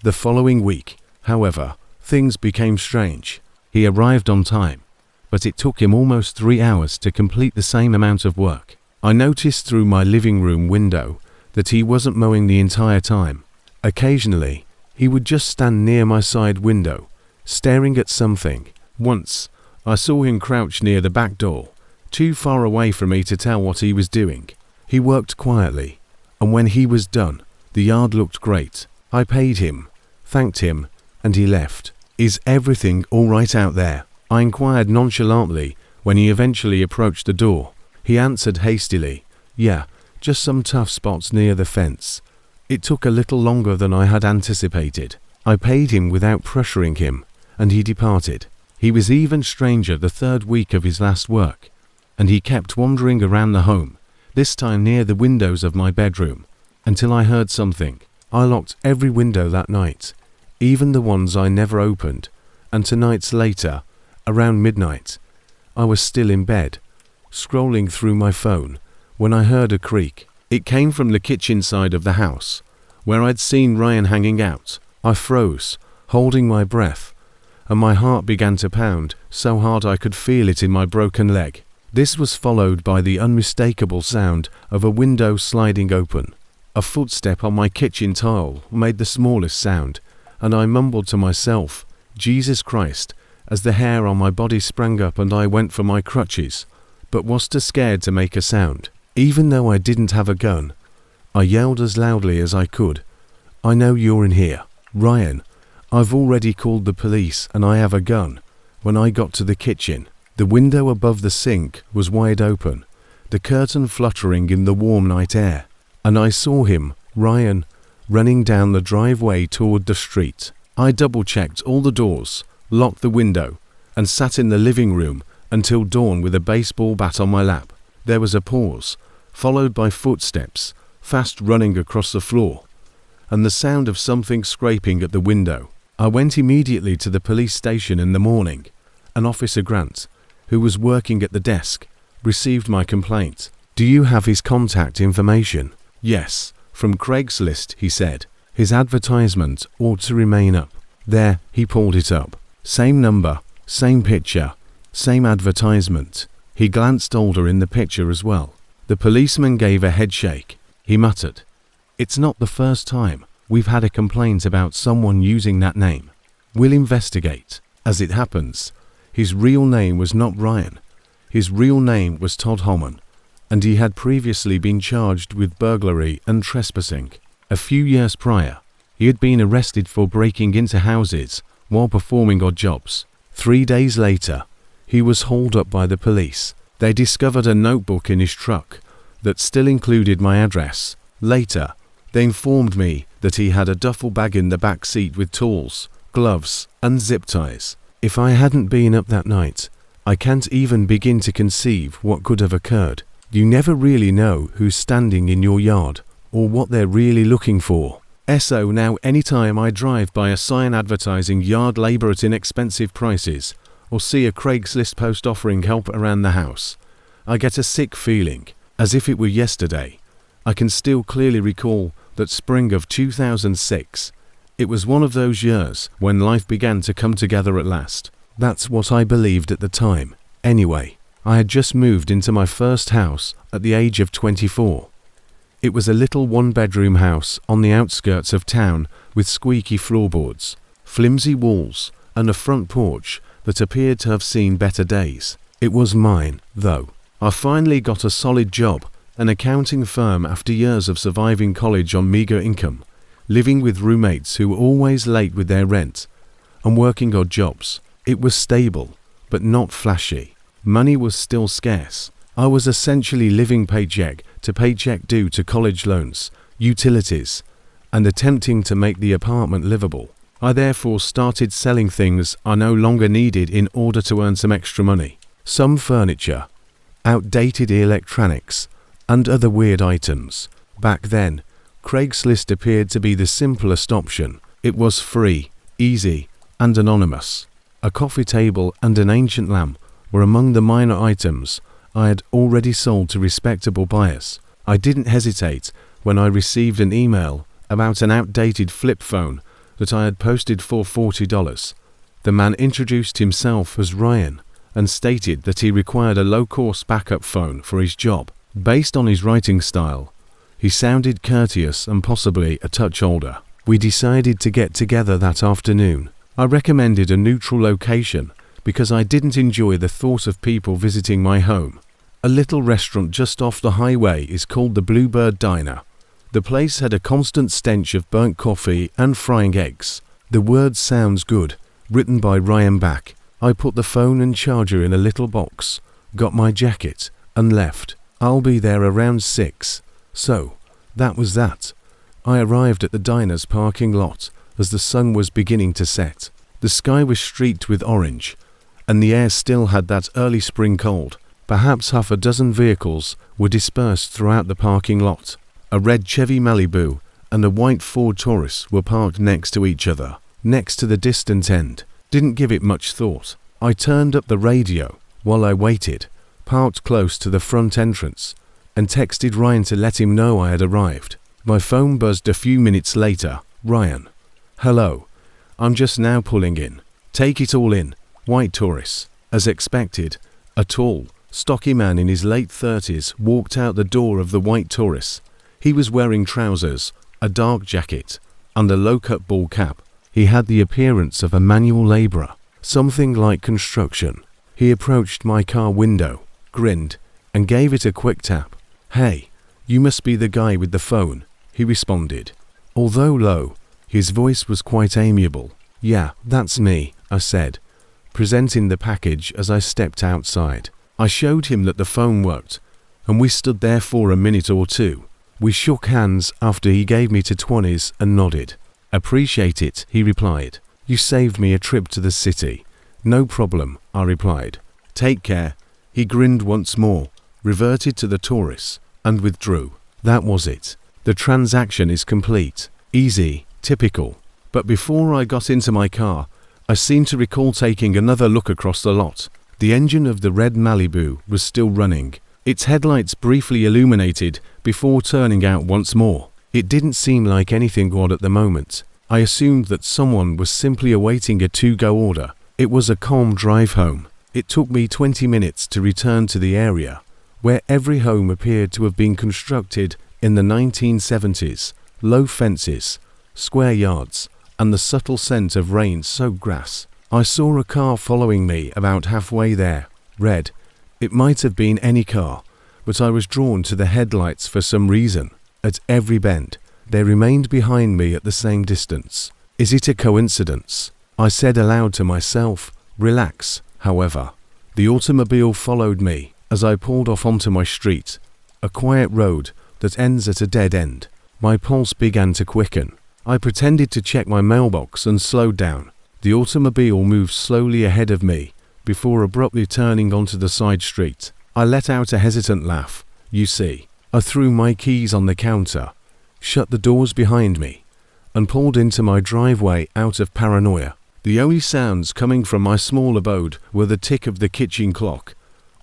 The following week, however, things became strange. He arrived on time, but it took him almost 3 hours to complete the same amount of work. I noticed through my living room window that he wasn't mowing the entire time. Occasionally, he would just stand near my side window, staring at something. Once, I saw him crouch near the back door, too far away for me to tell what he was doing. He worked quietly, and when he was done, the yard looked great. I paid him, thanked him, and he left. Is everything all right out there? I inquired nonchalantly when he eventually approached the door. He answered hastily, yeah, just some tough spots near the fence. It took a little longer than I had anticipated. I paid him without pressuring him, and he departed. He was even stranger the third week of his last work, and he kept wandering around the home, this time near the windows of my bedroom, until I heard something. I locked every window that night, even the ones I never opened, and 2 nights later, around midnight, I was still in bed, scrolling through my phone, when I heard a creak. It came from the kitchen side of the house, where I'd seen Ryan hanging out. I froze, holding my breath, and my heart began to pound so hard I could feel it in my broken leg. This was followed by the unmistakable sound of a window sliding open. A footstep on my kitchen tile made the smallest sound, and I mumbled to myself, Jesus Christ, as the hair on my body sprang up and I went for my crutches, but was too scared to make a sound. Even though I didn't have a gun, I yelled as loudly as I could, I know you're in here. Ryan, I've already called the police and I have a gun. When I got to the kitchen, The window above the sink was wide open, the curtain fluttering in the warm night air, and I saw him, Ryan, running down the driveway toward the street. I double-checked all the doors, locked the window, and sat in the living room until dawn with a baseball bat on my lap. There was a pause, followed by footsteps, fast running across the floor, and the sound of something scraping at the window. I went immediately to the police station in the morning. An Officer Grant, who was working at the desk, received my complaint. "Do you have his contact information?" "Yes, from Craigslist," he said. "His advertisement ought to remain up." There, he pulled it up. Same number, same picture, same advertisement. He glanced older in the picture as well. The policeman gave a head shake. He muttered, "It's not the first time we've had a complaint about someone using that name. We'll investigate." As it happens, his real name was not Ryan. His real name was Todd Holman, and he had previously been charged with burglary and trespassing. A few years prior, he had been arrested for breaking into houses while performing odd jobs. 3 days later, he was hauled up by the police. They discovered a notebook in his truck that still included my address. Later, they informed me that he had a duffel bag in the back seat with tools, gloves, and zip ties. If I hadn't been up that night, I can't even begin to conceive what could have occurred. You never really know who's standing in your yard or what they're really looking for. So now anytime I drive by a sign advertising yard labor at inexpensive prices or see a Craigslist post offering help around the house, I get a sick feeling, as if it were yesterday. I can still clearly recall that spring of 2006. It was one of those years when life began to come together at last. That's what I believed at the time. Anyway, I had just moved into my first house at the age of 24. It was a little one-bedroom house on the outskirts of town with squeaky floorboards, flimsy walls, and a front porch that appeared to have seen better days. It was mine, though. I finally got a solid job, an accounting firm, after years of surviving college on meager income, living with roommates who were always late with their rent, and working odd jobs. It was stable, but not flashy. Money was still scarce. I was essentially living paycheck to paycheck due to college loans, utilities, and attempting to make the apartment livable. I therefore started selling things I no longer needed in order to earn some extra money. Some furniture, outdated electronics, and other weird items. Back then, Craigslist appeared to be the simplest option. It was free, easy, and anonymous. A coffee table and an ancient lamp were among the minor items I had already sold to respectable buyers. I didn't hesitate when I received an email about an outdated flip phone that I had posted for $40. The man introduced himself as Ryan and stated that he required a low-cost backup phone for his job. Based on his writing style, he sounded courteous and possibly a touch older. We decided to get together that afternoon. I recommended a neutral location because I didn't enjoy the thought of people visiting my home. A little restaurant just off the highway is called the Bluebird Diner. The place had a constant stench of burnt coffee and frying eggs. The word "sounds good," written by Ryan back. I put the phone and charger in a little box, got my jacket, and left. I'll be there around 6. So, that was that. I arrived at the diner's parking lot as the sun was beginning to set. The sky was streaked with orange, and the air still had that early spring cold. Perhaps half a dozen vehicles were dispersed throughout the parking lot. A red Chevy Malibu and a white Ford Taurus were parked next to each other, next to the distant end. Didn't give it much thought. I turned up the radio while I waited, parked close to the front entrance, and texted Ryan to let him know I had arrived. My phone buzzed a few minutes later. "Ryan. Hello. I'm just now pulling in. Take it all in. White Taurus." As expected, a tall, stocky man in his late 30s walked out the door of the white Taurus. He was wearing trousers, a dark jacket, and a low-cut ball cap. He had the appearance of a manual laborer, something like construction. He approached my car window, grinned, and gave it a quick tap. "Hey, you must be the guy with the phone," he responded. Although low, his voice was quite amiable. "Yeah, that's me," I said. presenting the package as I stepped outside. I showed him that the phone worked, and we stood there for a minute or two. We shook hands after he gave me to 20s and nodded. "Appreciate it," he replied. "You saved me a trip to the city." "No problem," I replied. "Take care." He grinned once more, reverted to the tourists, and withdrew. That was it. The transaction is complete. Easy, typical. But before I got into my car, I seemed to recall taking another look across the lot. The engine of the red Malibu was still running, its headlights briefly illuminated before turning out once more. It didn't seem like anything odd at the moment. I assumed that someone was simply awaiting a to-go order. It was a calm drive home. It took me 20 minutes to return to the area, where every home appeared to have been constructed in the 1970s. Low fences, square yards, and the subtle scent of rain-soaked grass. I saw a car following me about halfway there. Red. It might have been any car, but I was drawn to the headlights for some reason. At every bend, they remained behind me at the same distance. Is it a coincidence? I said aloud to myself. Relax, however. The automobile followed me as I pulled off onto my street, a quiet road that ends at a dead end. My pulse began to quicken. I pretended to check my mailbox and slowed down. The automobile moved slowly ahead of me before abruptly turning onto the side street. I let out a hesitant laugh. You see, I threw my keys on the counter, shut the doors behind me, and pulled into my driveway out of paranoia. The only sounds coming from my small abode were the tick of the kitchen clock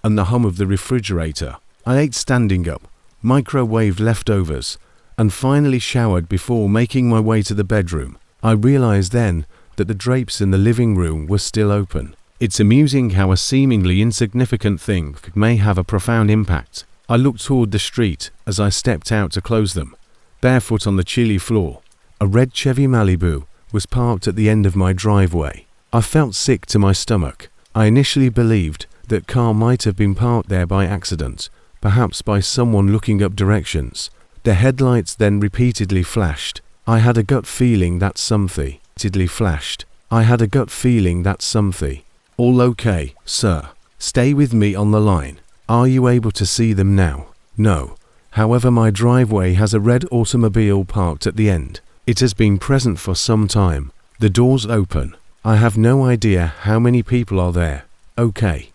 and the hum of the refrigerator. I ate standing up, microwaved leftovers, and finally showered before making my way to the bedroom. I realized then that the drapes in the living room were still open. It's amusing how a seemingly insignificant thing may have a profound impact. I looked toward the street as I stepped out to close them. Barefoot on the chilly floor, a red Chevy Malibu was parked at the end of my driveway. I felt sick to my stomach. I initially believed that car might have been parked there by accident, perhaps by someone looking up directions. The headlights then repeatedly flashed. I had a gut feeling that something. All okay, sir. Stay with me on the line. Are you able to see them now? No. However, my driveway has a red automobile parked at the end. It has been present for some time. The doors open. I have no idea how many people are there. Okay.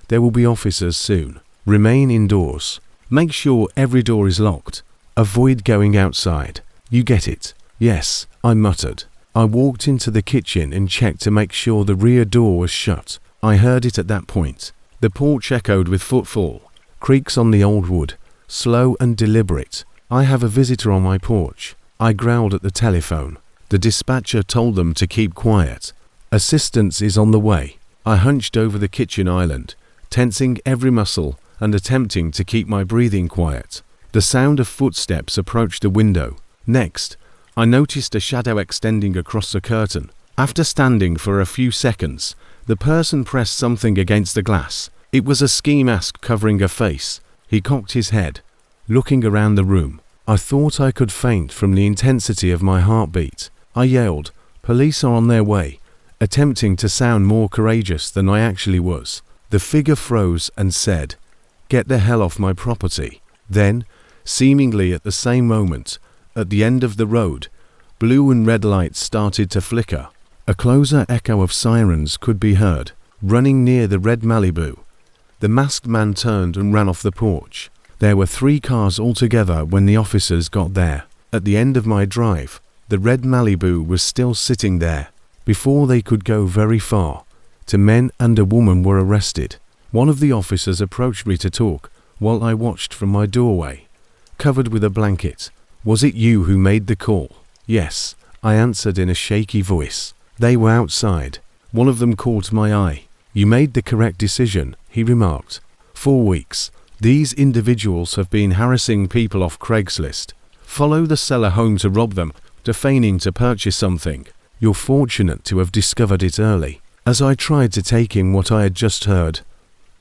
There will be officers soon. Remain indoors. Make sure every door is locked. Avoid going outside. You get it? Yes, I muttered. I walked into the kitchen and checked to make sure the rear door was shut. I heard it at that point. The porch echoed with footfall, creaks on the old wood, slow and deliberate. I have a visitor on my porch. I growled at the telephone. The dispatcher told them to keep quiet. Assistance is on the way. I hunched over the kitchen island, tensing every muscle and attempting to keep my breathing quiet. The sound of footsteps approached the window. Next, I noticed a shadow extending across the curtain. After standing for a few seconds, the person pressed something against the glass. It was a ski mask covering a face. He cocked his head, looking around the room. I thought I could faint from the intensity of my heartbeat. I yelled, "Police are on their way," attempting to sound more courageous than I actually was. The figure froze and said, "Get the hell off my property." Then, seemingly at the same moment, at the end of the road, blue and red lights started to flicker. A closer echo of sirens could be heard, running near the red Malibu. The masked man turned and ran off the porch. There were 3 cars altogether when the officers got there. At the end of my drive, the red Malibu was still sitting there. Before they could go very far, 2 men and a woman were arrested. One of the officers approached me to talk while I watched from my doorway, covered with a blanket. "Was it you who made the call?" "Yes," I answered in a shaky voice. They were outside. One of them caught my eye. "You made the correct decision," he remarked. 4 weeks. These individuals have been harassing people off Craigslist. Follow the seller home to rob them, to feigning to purchase something. You're fortunate to have discovered it early. As I tried to take in what I had just heard,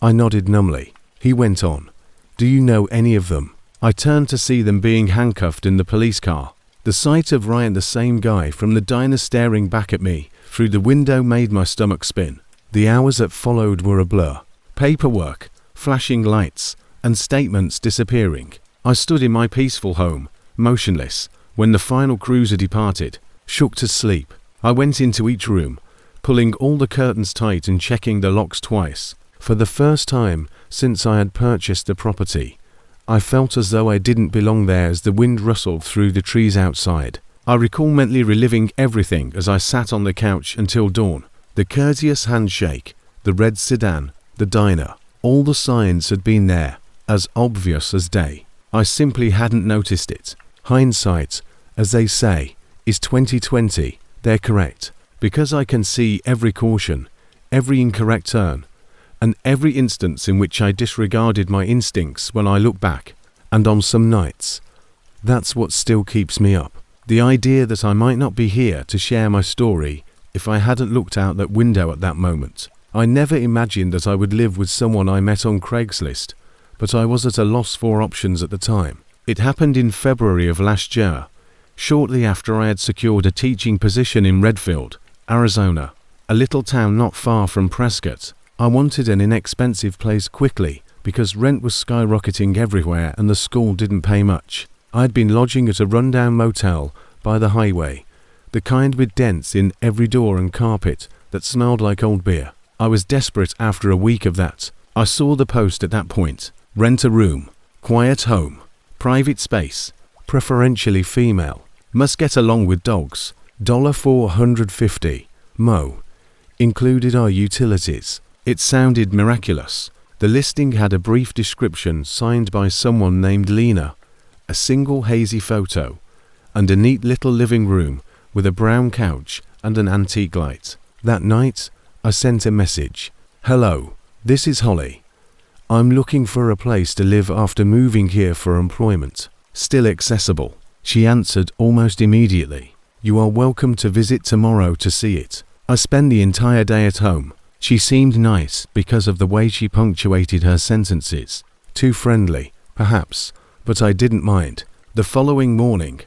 I nodded numbly. He went on, "Do you know any of them?" I turned to see them being handcuffed in the police car. The sight of Ryan, the same guy from the diner, staring back at me through the window made my stomach spin. The hours that followed were a blur. Paperwork, flashing lights, and statements disappearing. I stood in my peaceful home, motionless, when the final cruiser departed, shook to sleep. I went into each room, pulling all the curtains tight and checking the locks twice. For the first time since I had purchased the property, I felt as though I didn't belong there as the wind rustled through the trees outside. I recall mentally reliving everything as I sat on the couch until dawn. The courteous handshake, the red sedan, the diner. All the signs had been there, as obvious as day. I simply hadn't noticed it. Hindsight, as they say, is 20/20. They're correct. Because I can see every caution, every incorrect turn, and every instance in which I disregarded my instincts when I look back. And on some nights, that's what still keeps me up. The idea that I might not be here to share my story if I hadn't looked out that window at that moment. I never imagined that I would live with someone I met on Craigslist, but I was at a loss for options at the time. It happened in February of last year, shortly after I had secured a teaching position in Redfield, Arizona, a little town not far from Prescott. I wanted an inexpensive place quickly because rent was skyrocketing everywhere and the school didn't pay much. I had been lodging at a rundown motel by the highway, the kind with dents in every door and carpet that smelled like old beer. I was desperate after a week of that. I saw the post at that point. Rent a room, quiet home, private space, preferentially female, must get along with dogs, $450, Mo. Included are utilities. It sounded miraculous. The listing had a brief description signed by someone named Lena, a single hazy photo, and a neat little living room with a brown couch and an antique light. That night, I sent a message. Hello, this is Holly. I'm looking for a place to live after moving here for employment. Still accessible. She answered almost immediately. You are welcome to visit tomorrow to see it. I spent the entire day at home. She seemed nice because of the way she punctuated her sentences. Too friendly, perhaps, but I didn't mind. The following morning,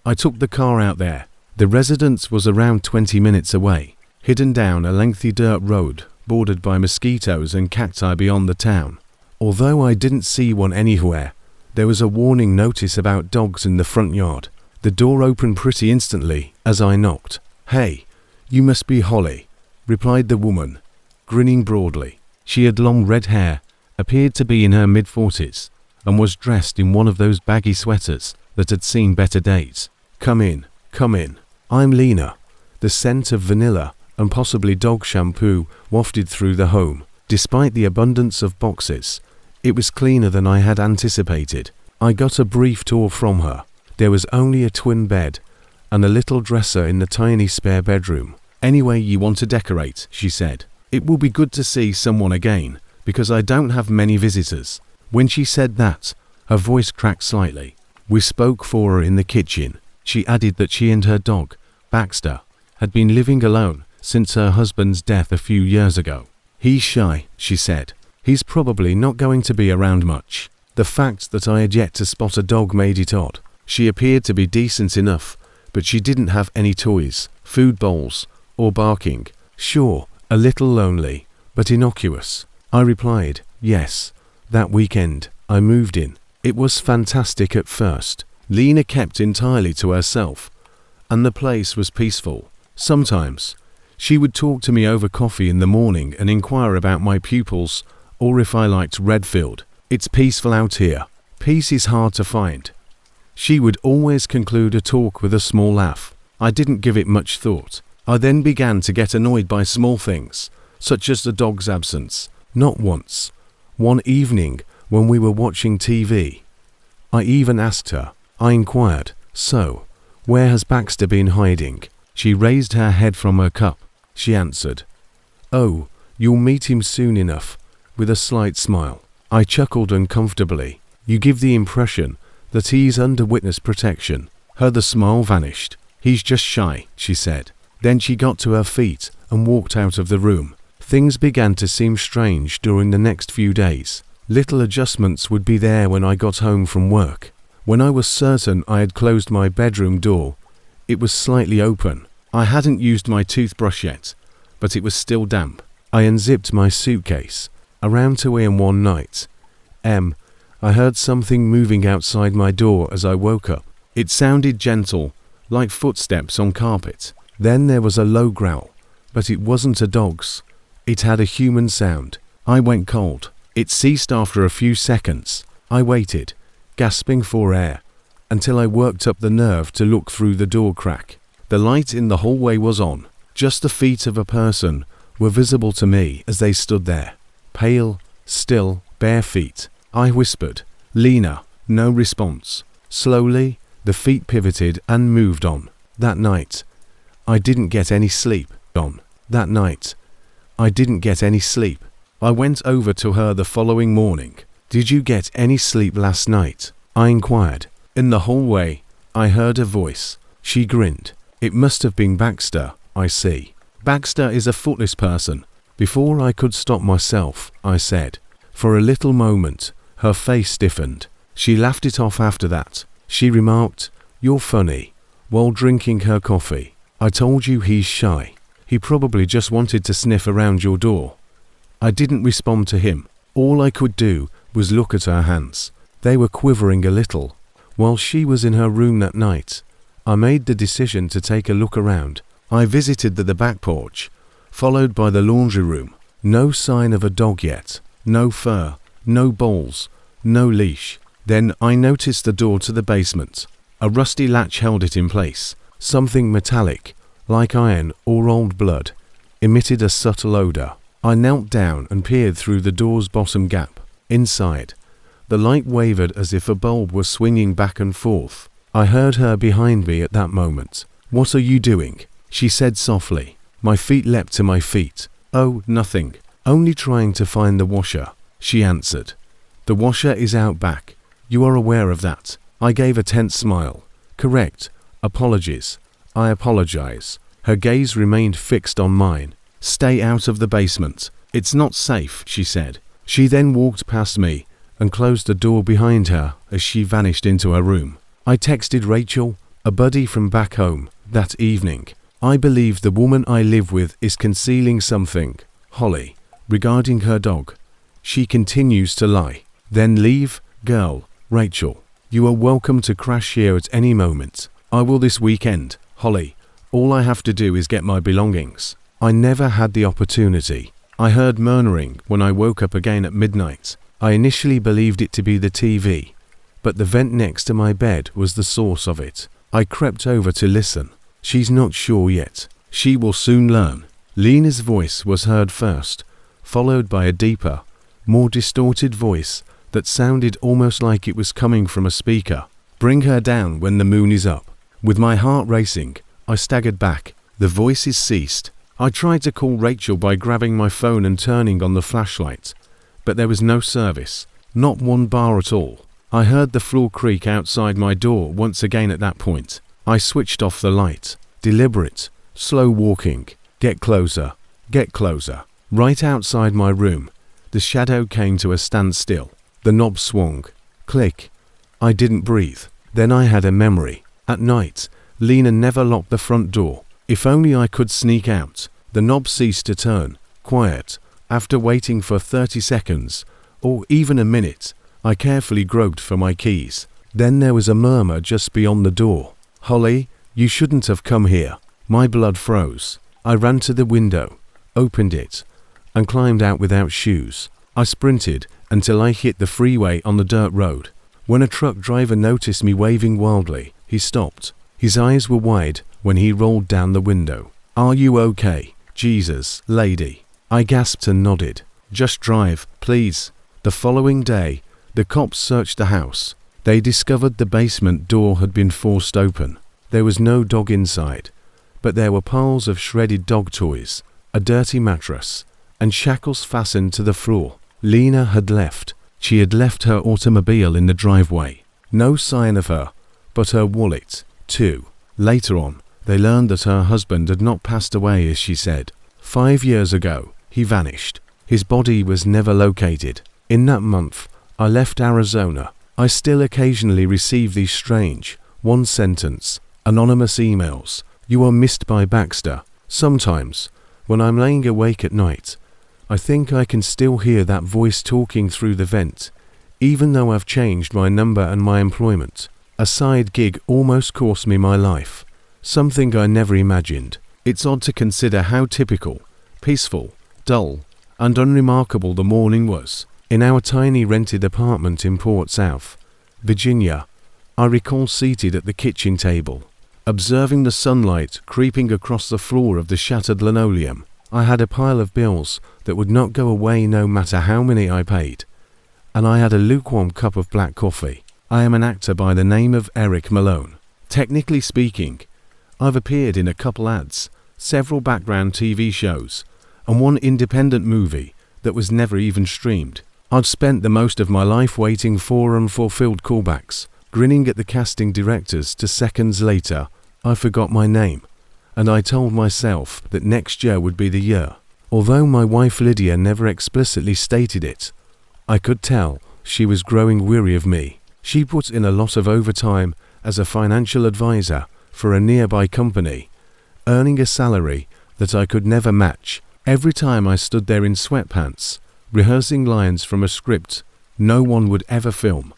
I took the car out there. The residence was around 20 minutes away, hidden down a lengthy dirt road bordered by mosquitoes and cacti beyond the town. Although I didn't see one anywhere, there was a warning notice about dogs in the front yard. The door opened pretty instantly as I knocked. Hey, you must be Holly, replied the woman, grinning broadly. She had long red hair, appeared to be in her mid-40s, and was dressed in one of those baggy sweaters that had seen better days. Come in, come in. I'm Lena. The scent of vanilla and possibly dog shampoo wafted through the home. Despite the abundance of boxes, it was cleaner than I had anticipated. I got a brief tour from her. There was only a twin bed and a little dresser in the tiny spare bedroom. Any way you want to decorate, she said. It will be good to see someone again, because I don't have many visitors. When she said that, her voice cracked slightly. We spoke for her in the kitchen. She added that she and her dog, Baxter, had been living alone since her husband's death a few years ago. He's shy, she said. He's probably not going to be around much. The fact that I had yet to spot a dog made it odd. She appeared to be decent enough, but she didn't have any toys, food bowls, or barking. Sure, a little lonely, but innocuous. I replied, yes. That weekend, I moved in. It was fantastic at first. Lena kept entirely to herself, and the place was peaceful. Sometimes, she would talk to me over coffee in the morning and inquire about my pupils, or if I liked Redfield. It's peaceful out here. Peace is hard to find. She would always conclude a talk with a small laugh. I didn't give it much thought. I then began to get annoyed by small things, such as the dog's absence. Not once. One evening, when we were watching TV, I even asked her. I inquired, so, where has Baxter been hiding? She raised her head from her cup. She answered, oh, you'll meet him soon enough, with a slight smile. I chuckled uncomfortably. You give the impression that he's under witness protection. The smile vanished. He's just shy, she said. Then she got to her feet and walked out of the room. Things began to seem strange during the next few days. Little adjustments would be there when I got home from work. When I was certain I had closed my bedroom door, it was slightly open. I hadn't used my toothbrush yet, but it was still damp. I unzipped my suitcase. Around 2 a.m. one night, I heard something moving outside my door as I woke up. It sounded gentle, like footsteps on carpet. Then there was a low growl, but it wasn't a dog's. It had a human sound. I went cold. It ceased after a few seconds. I waited, gasping for air, until I worked up the nerve to look through the door crack. The light in the hallway was on. Just the feet of a person were visible to me as they stood there. Pale, still, bare feet. I whispered, "Lena." No response. Slowly, the feet pivoted and moved on. That night, I didn't get any sleep. That night, I didn't get any sleep. I went over to her the following morning. "Did you get any sleep last night?" I inquired. In the hallway, I heard a voice. She grinned. "It must have been Baxter, I see." "Baxter is a footless person." Before I could stop myself, I said. For a little moment, her face stiffened. She laughed it off after that. She remarked, "You're funny," while drinking her coffee. "I told you he's shy. He probably just wanted to sniff around your door." I didn't respond to him. All I could do was look at her hands. They were quivering a little. While she was in her room that night, I made the decision to take a look around. I visited the back porch, followed by the laundry room. No sign of a dog yet. No fur, no bowls, no leash. Then I noticed the door to the basement. A rusty latch held it in place. Something metallic, like iron or old blood, emitted a subtle odor. I knelt down and peered through the door's bottom gap. Inside, the light wavered as if a bulb was swinging back and forth. I heard her behind me at that moment. "What are you doing?" she said softly. My feet leapt to my feet. "Oh, nothing. Only trying to find the washer," she answered. "The washer is out back. You are aware of that?" I gave a tense smile. "Correct. Apologies." "I apologize." Her gaze remained fixed on mine. "Stay out of the basement. It's not safe," she said. She then walked past me and closed the door behind her as she vanished into her room. I texted Rachel, a buddy from back home, that evening. "I believe the woman I live with is concealing something, Holly, regarding her dog. She continues to lie." "Then leave, girl, Rachel. You are welcome to crash here at any moment. I will this weekend, Holly. All I have to do is get my belongings." I never had the opportunity. I heard murmuring when I woke up again at midnight. I initially believed it to be the TV, but the vent next to my bed was the source of it. I crept over to listen. "She's not sure yet. She will soon learn." Lena's voice was heard first, followed by a deeper, more distorted voice that sounded almost like it was coming from a speaker. "Bring her down when the moon is up." With my heart racing, I staggered back. The voices ceased. I tried to call Rachel by grabbing my phone and turning on the flashlight, but there was no service, not one bar at all. I heard the floor creak outside my door once again at that point. I switched off the light. Deliberate, slow walking. Get closer, get closer. Right outside my room, the shadow came to a standstill. The knob swung. Click. I didn't breathe. Then I had a memory. At night, Lena never locked the front door. If only I could sneak out. The knob ceased to turn. Quiet. After waiting for 30 seconds, or even a minute, I carefully groped for my keys. Then there was a murmur just beyond the door. "Holly, you shouldn't have come here." My blood froze. I ran to the window, opened it, and climbed out without shoes. I sprinted until I hit the freeway on the dirt road. When a truck driver noticed me waving wildly, he stopped. His eyes were wide when he rolled down the window. "Are you okay? Jesus, lady." I gasped and nodded. "Just drive, please." The following day, the cops searched the house. They discovered the basement door had been forced open. There was no dog inside, but there were piles of shredded dog toys, a dirty mattress, and shackles fastened to the floor. Lena had left. She had left her automobile in the driveway. No sign of her, but her wallet, too. Later on, they learned that her husband had not passed away as she said. 5 years ago, he vanished. His body was never located. In that month, I left Arizona. I still occasionally receive these strange, one-sentence, anonymous emails. "You are missed by Baxter." Sometimes, when I'm laying awake at night, I think I can still hear that voice talking through the vent, even though I've changed my number and my employment. A side gig almost cost me my life, something I never imagined. It's odd to consider how typical, peaceful, dull, and unremarkable the morning was. In our tiny rented apartment in Port South, Virginia, I recall seated at the kitchen table, observing the sunlight creeping across the floor of the shattered linoleum. I had a pile of bills that would not go away no matter how many I paid, and I had a lukewarm cup of black coffee. I am an actor by the name of Eric Malone. Technically speaking, I've appeared in a couple ads, several background TV shows, and one independent movie that was never even streamed. I'd spent the most of my life waiting for unfulfilled callbacks, grinning at the casting directors till seconds later I forgot my name, and I told myself that next year would be the year. Although my wife Lydia never explicitly stated it, I could tell she was growing weary of me. She put in a lot of overtime as a financial advisor for a nearby company, earning a salary that I could never match. Every time I stood there in sweatpants, rehearsing lines from a script no one would ever film,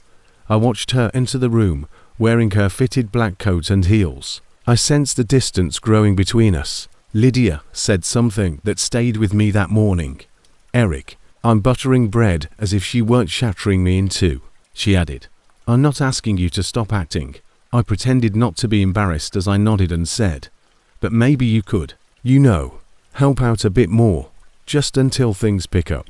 I watched her enter the room wearing her fitted black coat and heels. I sensed the distance growing between us. Lydia said something that stayed with me that morning. "Eric, I'm buttering bread," as if she weren't shattering me in two. She added, "I'm not asking you to stop acting." I pretended not to be embarrassed as I nodded and said, "But maybe you could, help out a bit more, just until things pick up."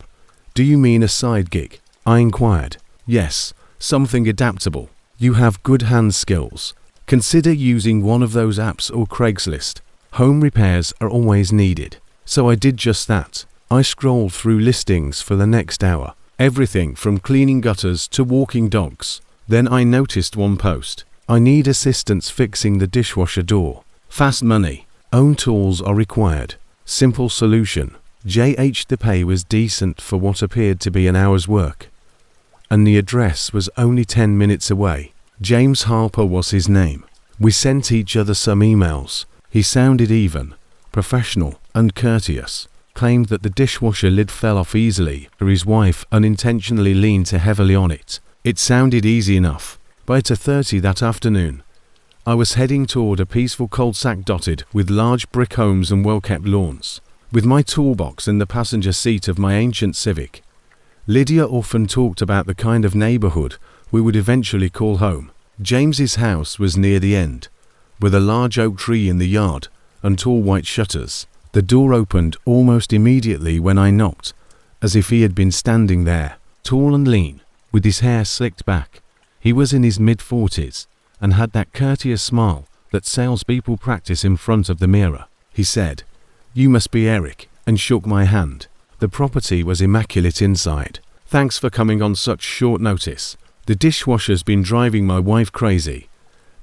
"Do you mean a side gig?" I inquired. "Yes, something adaptable. You have good hand skills. Consider using one of those apps or Craigslist. Home repairs are always needed." So I did just that. I scrolled through listings for the next hour, everything from cleaning gutters to walking dogs. Then I noticed one post. "I need assistance fixing the dishwasher door. Fast money. Own tools are required. Simple solution." The pay was decent for what appeared to be an hour's work, and the address was only 10 minutes away. James Harper was his name. We sent each other some emails. He sounded even, professional, and courteous. Claimed that the dishwasher lid fell off easily, or his wife unintentionally leaned too heavily on it. It sounded easy enough. By 2:30 that afternoon, I was heading toward a peaceful cul-de-sac dotted with large brick homes and well-kept lawns. With my toolbox in the passenger seat of my ancient Civic, Lydia often talked about the kind of neighborhood we would eventually call home. James's house was near the end, with a large oak tree in the yard and tall white shutters. The door opened almost immediately when I knocked, as if he had been standing there, tall and lean, with his hair slicked back. He was in his mid-40s and had that courteous smile that salespeople practice in front of the mirror. He said, "You must be Eric," and shook my hand. The property was immaculate inside. "Thanks for coming on such short notice. The dishwasher's been driving my wife crazy.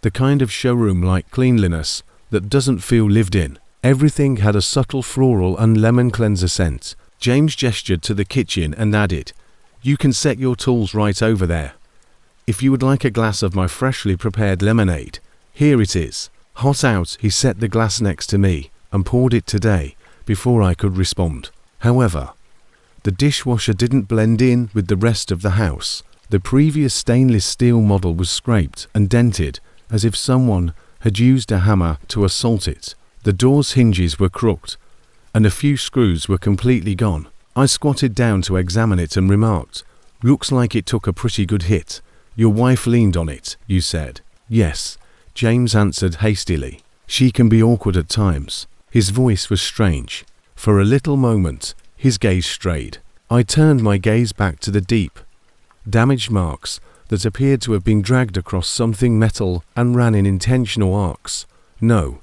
The kind of showroom-like cleanliness that doesn't feel lived in." Everything had a subtle floral and lemon cleanser scent. James gestured to the kitchen and added, "You can set your tools right over there. If you would like a glass of my freshly prepared lemonade, here it is." Hot out, he set the glass next to me and poured it today before I could respond. However, the dishwasher didn't blend in with the rest of the house. The previous stainless steel model was scraped and dented as if someone had used a hammer to assault it. The door's hinges were crooked, and a few screws were completely gone. I squatted down to examine it and remarked, "Looks like it took a pretty good hit. Your wife leaned on it, you said?" "Yes," James answered hastily. "She can be awkward at times." His voice was strange. For a little moment, his gaze strayed. I turned my gaze back to the deep, damaged marks that appeared to have been dragged across something metal and ran in intentional arcs. No,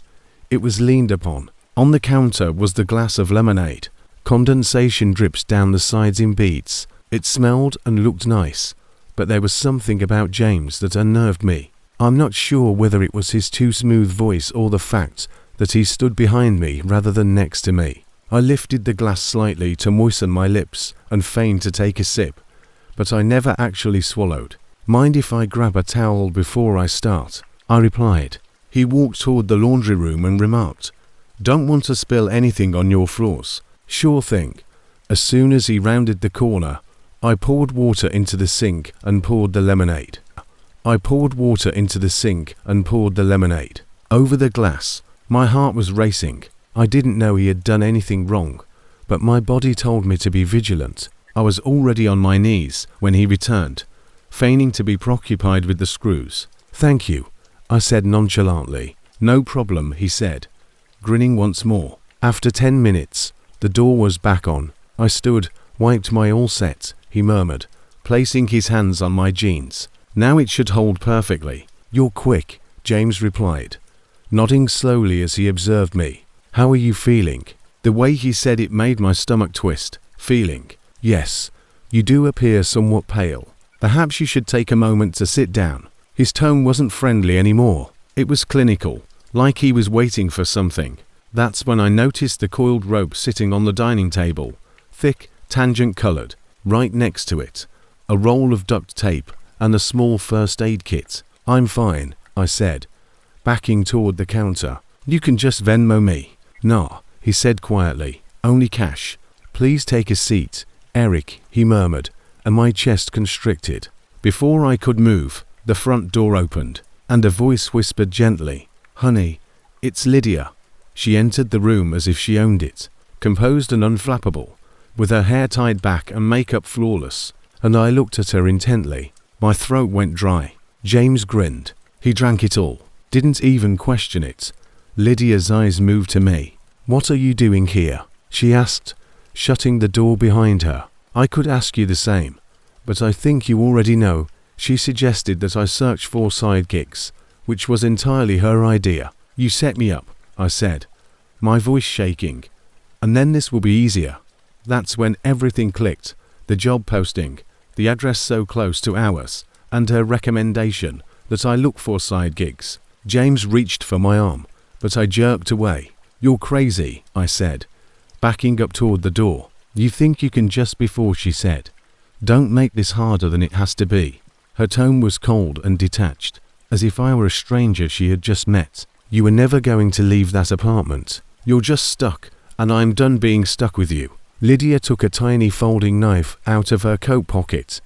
it was leaned upon. On the counter was the glass of lemonade. Condensation drips down the sides in beads. It smelled and looked nice, but there was something about James that unnerved me. I'm not sure whether it was his too smooth voice or the fact that he stood behind me rather than next to me. I lifted the glass slightly to moisten my lips and feigned to take a sip, but I never actually swallowed. "Mind if I grab a towel before I start?" I replied. He walked toward the laundry room and remarked, "Don't want to spill anything on your floors." "Sure thing." As soon as he rounded the corner, I poured water into the sink and poured the lemonade. Over the glass. My heart was racing. I didn't know he had done anything wrong, but my body told me to be vigilant. I was already on my knees when he returned, feigning to be preoccupied with the screws. "Thank you," I said nonchalantly. "No problem," he said, grinning once more. After 10 minutes, the door was back on. I stood, wiped my all set, he murmured, placing his hands on my jeans. "Now it should hold perfectly." "You're quick," James replied, nodding slowly as he observed me. "How are you feeling?" The way he said it made my stomach twist. "Feeling? Yes. You do appear somewhat pale. Perhaps you should take a moment to sit down." His tone wasn't friendly anymore. It was clinical, like he was waiting for something. That's when I noticed the coiled rope sitting on the dining table, thick, tangent-colored. Right next to it, a roll of duct tape and a small first aid kit. "I'm fine," I said, backing toward the counter. "You can just Venmo me." "Nah," he said quietly. "Only cash." "Please take a seat, Eric," he murmured, and my chest constricted. Before I could move, the front door opened, and a voice whispered gently, "Honey, it's Lydia." She entered the room as if she owned it, composed and unflappable, with her hair tied back and makeup flawless, and I looked at her intently. My throat went dry. James grinned. He drank it all, didn't even question it. Lydia's eyes moved to me. "What are you doing here?" she asked, shutting the door behind her. "I could ask you the same, but I think you already know." She suggested that I search for side gigs, which was entirely her idea. "You set me up," I said, my voice shaking. "And then this will be easier." That's when everything clicked. The job posting, the address so close to ours, and her recommendation that I look for side gigs. James reached for my arm, but I jerked away. "You're crazy," I said, backing up toward the door. "You think you can just," before she said, "Don't make this harder than it has to be." Her tone was cold and detached, as if I were a stranger she had just met. "You were never going to leave that apartment. You're just stuck, and I'm done being stuck with you." Lydia took a tiny folding knife out of her coat pocket,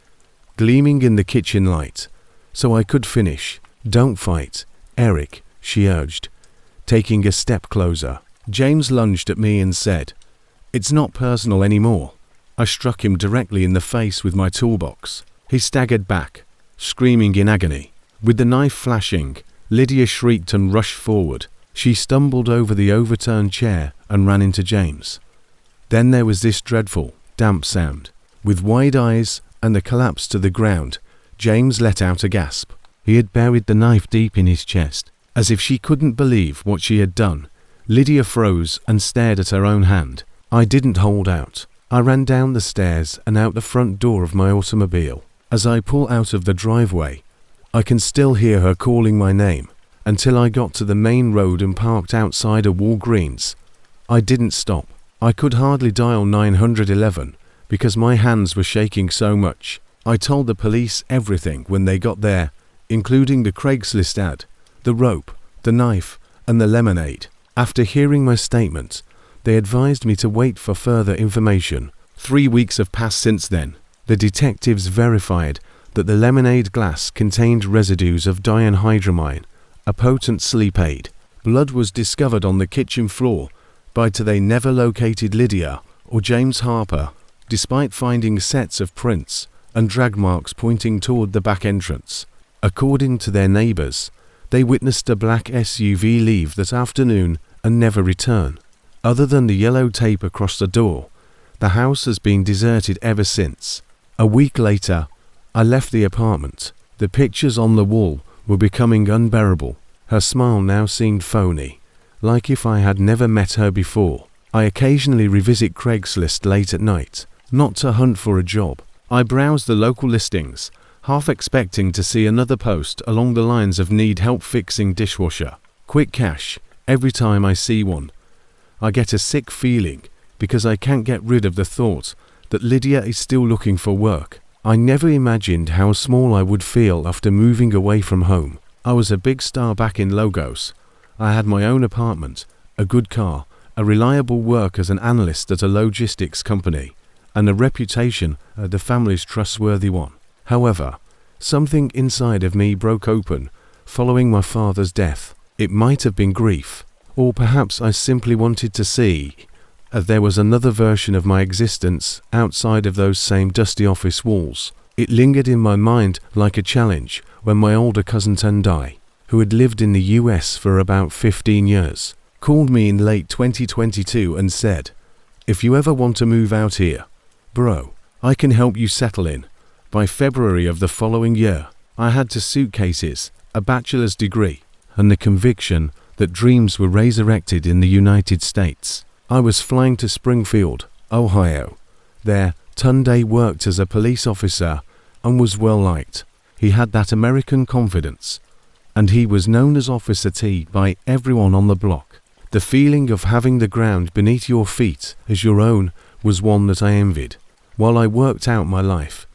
gleaming in the kitchen light, so I could finish. "Don't fight, Eric," she urged, taking a step closer. James lunged at me and said, "It's not personal anymore." I struck him directly in the face with my toolbox. He staggered back, screaming in agony. With the knife flashing, Lydia shrieked and rushed forward. She stumbled over the overturned chair and ran into James. Then there was this dreadful, damp sound. With wide eyes and the collapse to the ground, James let out a gasp. He had buried the knife deep in his chest, as if she couldn't believe what she had done. Lydia froze and stared at her own hand. I didn't hold out. I ran down the stairs and out the front door of my automobile. As I pull out of the driveway, I can still hear her calling my name, until I got to the main road and parked outside a Walgreens. I didn't stop. I could hardly dial 911 because my hands were shaking so much. I told the police everything when they got there, including the Craigslist ad, the rope, the knife, and the lemonade. After hearing my statement, they advised me to wait for further information. 3 weeks have passed since then. The detectives verified that the lemonade glass contained residues of dihydramine, a potent sleep aid. Blood was discovered on the kitchen floor, but they never located Lydia or James Harper, despite finding sets of prints and drag marks pointing toward the back entrance. According to their neighbors, they witnessed a black SUV leave that afternoon and never return. Other than the yellow tape across the door, the house has been deserted ever since. A week later, I left the apartment. The pictures on the wall were becoming unbearable. Her smile now seemed phony, like if I had never met her before. I occasionally revisit Craigslist late at night, not to hunt for a job. I browse the local listings, half expecting to see another post along the lines of "need help fixing dishwasher, quick cash." Every time I see one, I get a sick feeling because I can't get rid of the thought that Lydia is still looking for work. I never imagined how small I would feel after moving away from home. I was a big star back in Logos. I had my own apartment, a good car, a reliable work as an analyst at a logistics company, and a reputation the family's trustworthy one. However, something inside of me broke open following my father's death. It might have been grief, or perhaps I simply wanted to see there was another version of my existence outside of those same dusty office walls. It lingered in my mind like a challenge when my older cousin Tundai, who had lived in the US for about 15 years, called me in late 2022 and said, "If you ever want to move out here, bro, I can help you settle in." By February of the following year, I had 2 suitcases, a bachelor's degree, and the conviction that dreams were resurrected in the United States. I was flying to Springfield, Ohio. There, Tunde worked as a police officer and was well liked. He had that American confidence, and he was known as Officer T by everyone on the block. The feeling of having the ground beneath your feet as your own was one that I envied. While I worked out my life,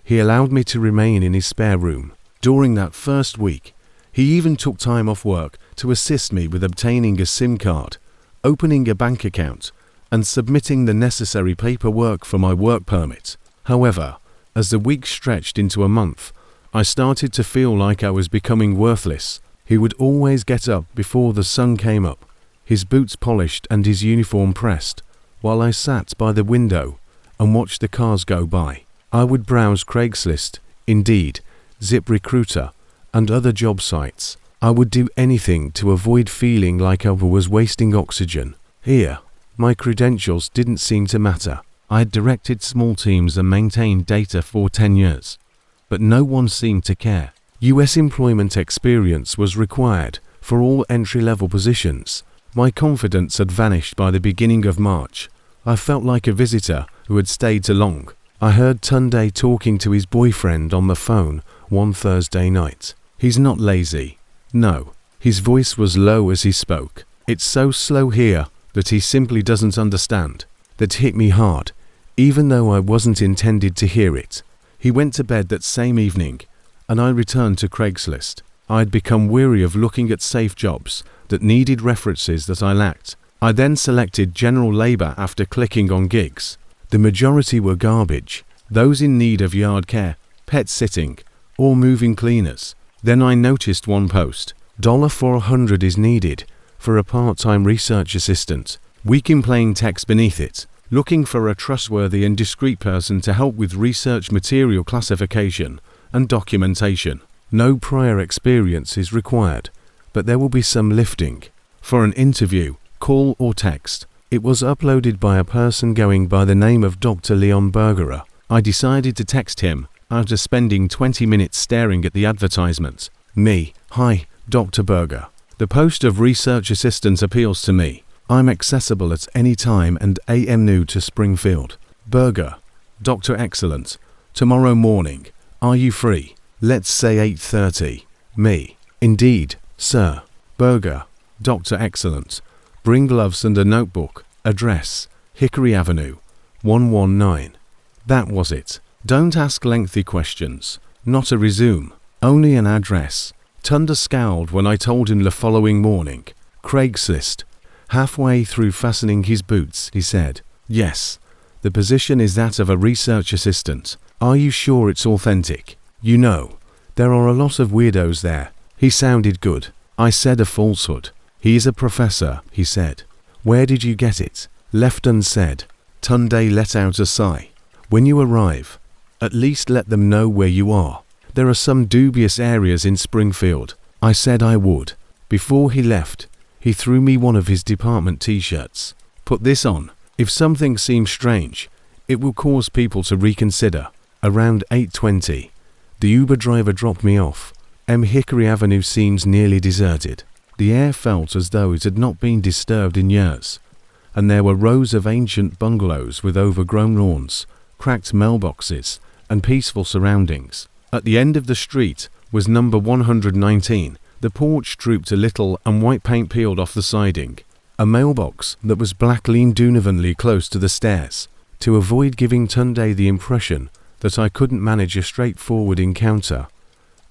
he allowed me to remain in his spare room. During that first week, he even took time off work to assist me with obtaining a SIM card, opening a bank account, and submitting the necessary paperwork for my work permit. However, as the weeks stretched into a month, I started to feel like I was becoming worthless. He would always get up before the sun came up, his boots polished and his uniform pressed, while I sat by the window and watched the cars go by. I would browse Craigslist, Indeed, ZipRecruiter, and other job sites. I would do anything to avoid feeling like I was wasting oxygen. Here, my credentials didn't seem to matter. I had directed small teams and maintained data for 10 years, but no one seemed to care. US employment experience was required for all entry-level positions. My confidence had vanished by the beginning of March. I felt like a visitor who had stayed too long. I heard Tunde talking to his boyfriend on the phone one Thursday night. He's not lazy. No, his voice was low as he spoke. It's so slow here that he simply doesn't understand. That hit me hard, even though I wasn't intended to hear it. He went to bed that same evening, and I returned to Craigslist. I had become weary of looking at safe jobs that needed references that I lacked. I then selected general labor after clicking on gigs. The majority were garbage, those in need of yard care, pet sitting, or moving cleaners. Then I noticed one post, $400 is needed for a part-time research assistant. Weak in plain text beneath it, looking for a trustworthy and discreet person to help with research material classification and documentation. No prior experience is required, but there will be some lifting. For an interview, call or text. It was uploaded by a person going by the name of Dr. Leon Bergerer. I decided to text him after spending 20 minutes staring at the advertisement. Me, hi, Dr. Berger. The post of research assistant appeals to me. I'm accessible at any time and am new to Springfield. Berger, Dr. Excellent. Tomorrow morning. Are you free? Let's say 8:30. Me. Indeed, sir. Berger, Dr. Excellent. Bring gloves and a notebook. Address, Hickory Avenue, 119. That was it. Don't ask lengthy questions. Not a resume. Only an address. Tunda scowled when I told him the following morning. Craigslist. Halfway through fastening his boots, he said, "Yes, the position is that of a research assistant. Are you sure it's authentic? You know, there are a lot of weirdos there." He sounded good. I said a falsehood. "He is a professor," he said. "Where did you get it?" Left unsaid. Tunde let out a sigh. "When you arrive, at least let them know where you are. There are some dubious areas in Springfield." I said I would. Before he left, he threw me one of his department t-shirts. "Put this on. If something seems strange, it will cause people to reconsider." Around 8:20, the Uber driver dropped me off. Hickory Avenue seems nearly deserted. The air felt as though it had not been disturbed in years, and there were rows of ancient bungalows with overgrown lawns, cracked mailboxes, and peaceful surroundings. At the end of the street was number 119. The porch drooped a little and white paint peeled off the siding. A mailbox that was black leaned unevenly close to the stairs. To avoid giving Tunde the impression that I couldn't manage a straightforward encounter,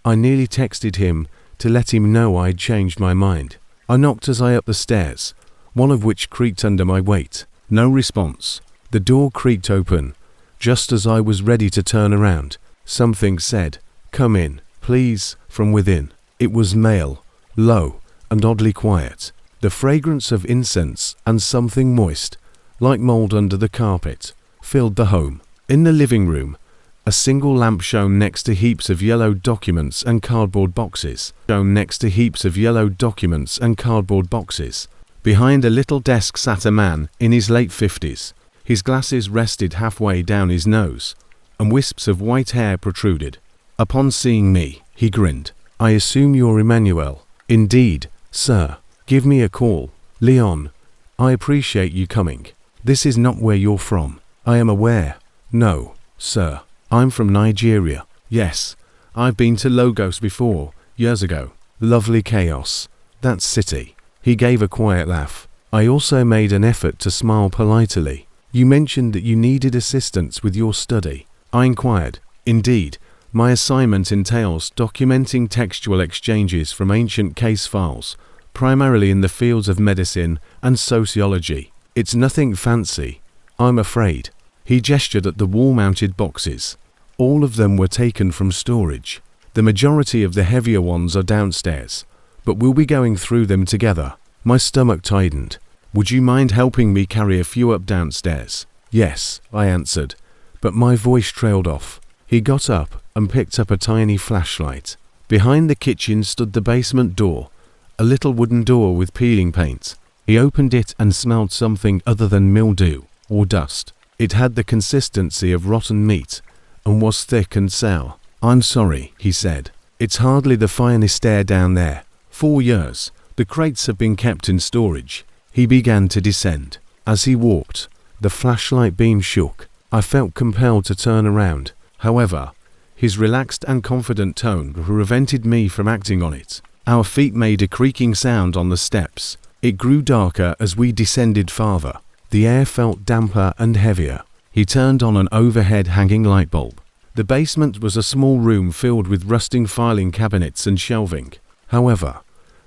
I nearly texted him to let him know I'd changed my mind. I knocked as I up the stairs, one of which creaked under my weight. No response. The door creaked open, Just as I was ready to turn around, something said, "Come in, please," from within. It was male, low, and oddly quiet. The fragrance of incense and something moist, like mold under the carpet, filled the home. In the living room, a single lamp shone next to heaps of yellow documents and cardboard boxes. Behind a little desk sat a man in his late 50s. His glasses rested halfway down his nose, and wisps of white hair protruded. Upon seeing me, he grinned. "I assume you're Emmanuel." "Indeed, sir. Give me a call, Leon. I appreciate you coming. This is not where you're from." "I am aware." "No, sir. I'm from Nigeria." "Yes, I've been to Lagos before, years ago. Lovely chaos. That city." He gave a quiet laugh. I also made an effort to smile politely. "You mentioned that you needed assistance with your study," I inquired. "Indeed, my assignment entails documenting textual exchanges from ancient case files, primarily in the fields of medicine and sociology. It's nothing fancy, I'm afraid." He gestured at the wall-mounted boxes. All of them were taken from storage. The majority of the heavier ones are downstairs, but we'll be going through them together. My stomach tightened. "Would you mind helping me carry a few up downstairs?" "Yes," I answered, but my voice trailed off. He got up and picked up a tiny flashlight. Behind the kitchen stood the basement door, a little wooden door with peeling paint. He opened it and smelled something other than mildew or dust. It had the consistency of rotten meat and was thick and sour. "I'm sorry," he said. "It's hardly the finest air down there. 4 years. The crates have been kept in storage." He began to descend. As he walked, the flashlight beam shook. I felt compelled to turn around. However, his relaxed and confident tone prevented me from acting on it. Our feet made a creaking sound on the steps. It grew darker as we descended farther. The air felt damper and heavier. He turned on an overhead hanging light bulb. The basement was a small room filled with rusting filing cabinets and shelving. However,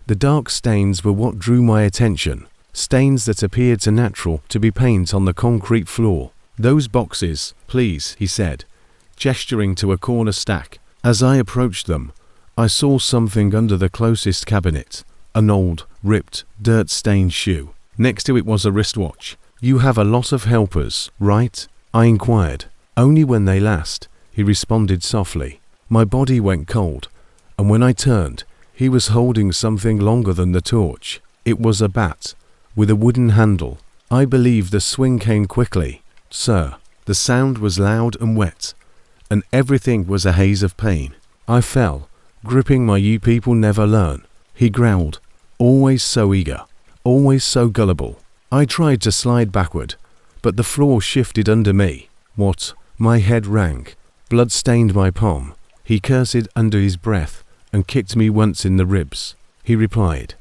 the dark stains were what drew my attention. Stains that appeared too natural to be paint on the concrete floor. "Those boxes, please," he said, gesturing to a corner stack. As I approached them, I saw something under the closest cabinet. An old, ripped, dirt-stained shoe. Next to it was a wristwatch. "You have a lot of helpers, right?" I inquired. "Only when they last," he responded softly. My body went cold, and when I turned, he was holding something longer than the torch. It was a bat, with a wooden handle. I believe the swing came quickly, sir. The sound was loud and wet, and everything was a haze of pain. I fell, gripping my "you people never learn." He growled, always so eager, always so gullible. I tried to slide backward, but the floor shifted under me. "What?" My head rang. Blood stained my palm. He cursed under his breath and kicked me once in the ribs. He replied,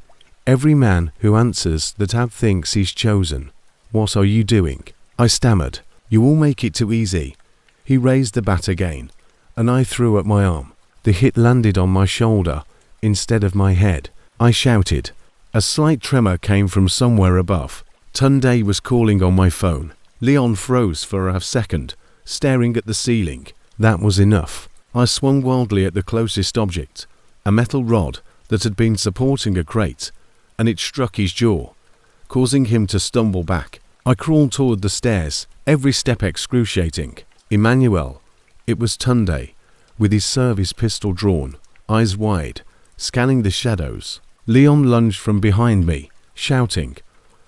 "Every man who answers that ad thinks he's chosen." "What are you doing?" I stammered. "You all make it too easy." He raised the bat again, and I threw at my arm. The hit landed on my shoulder instead of my head. I shouted. A slight tremor came from somewhere above. Tunde was calling on my phone. Leon froze for a second, staring at the ceiling. That was enough. I swung wildly at the closest object, a metal rod that had been supporting a crate, and it struck his jaw, causing him to stumble back. I crawled toward the stairs, every step excruciating. Emmanuel. It was Tunde, with his service pistol drawn, eyes wide, scanning the shadows. Leon lunged from behind me, shouting,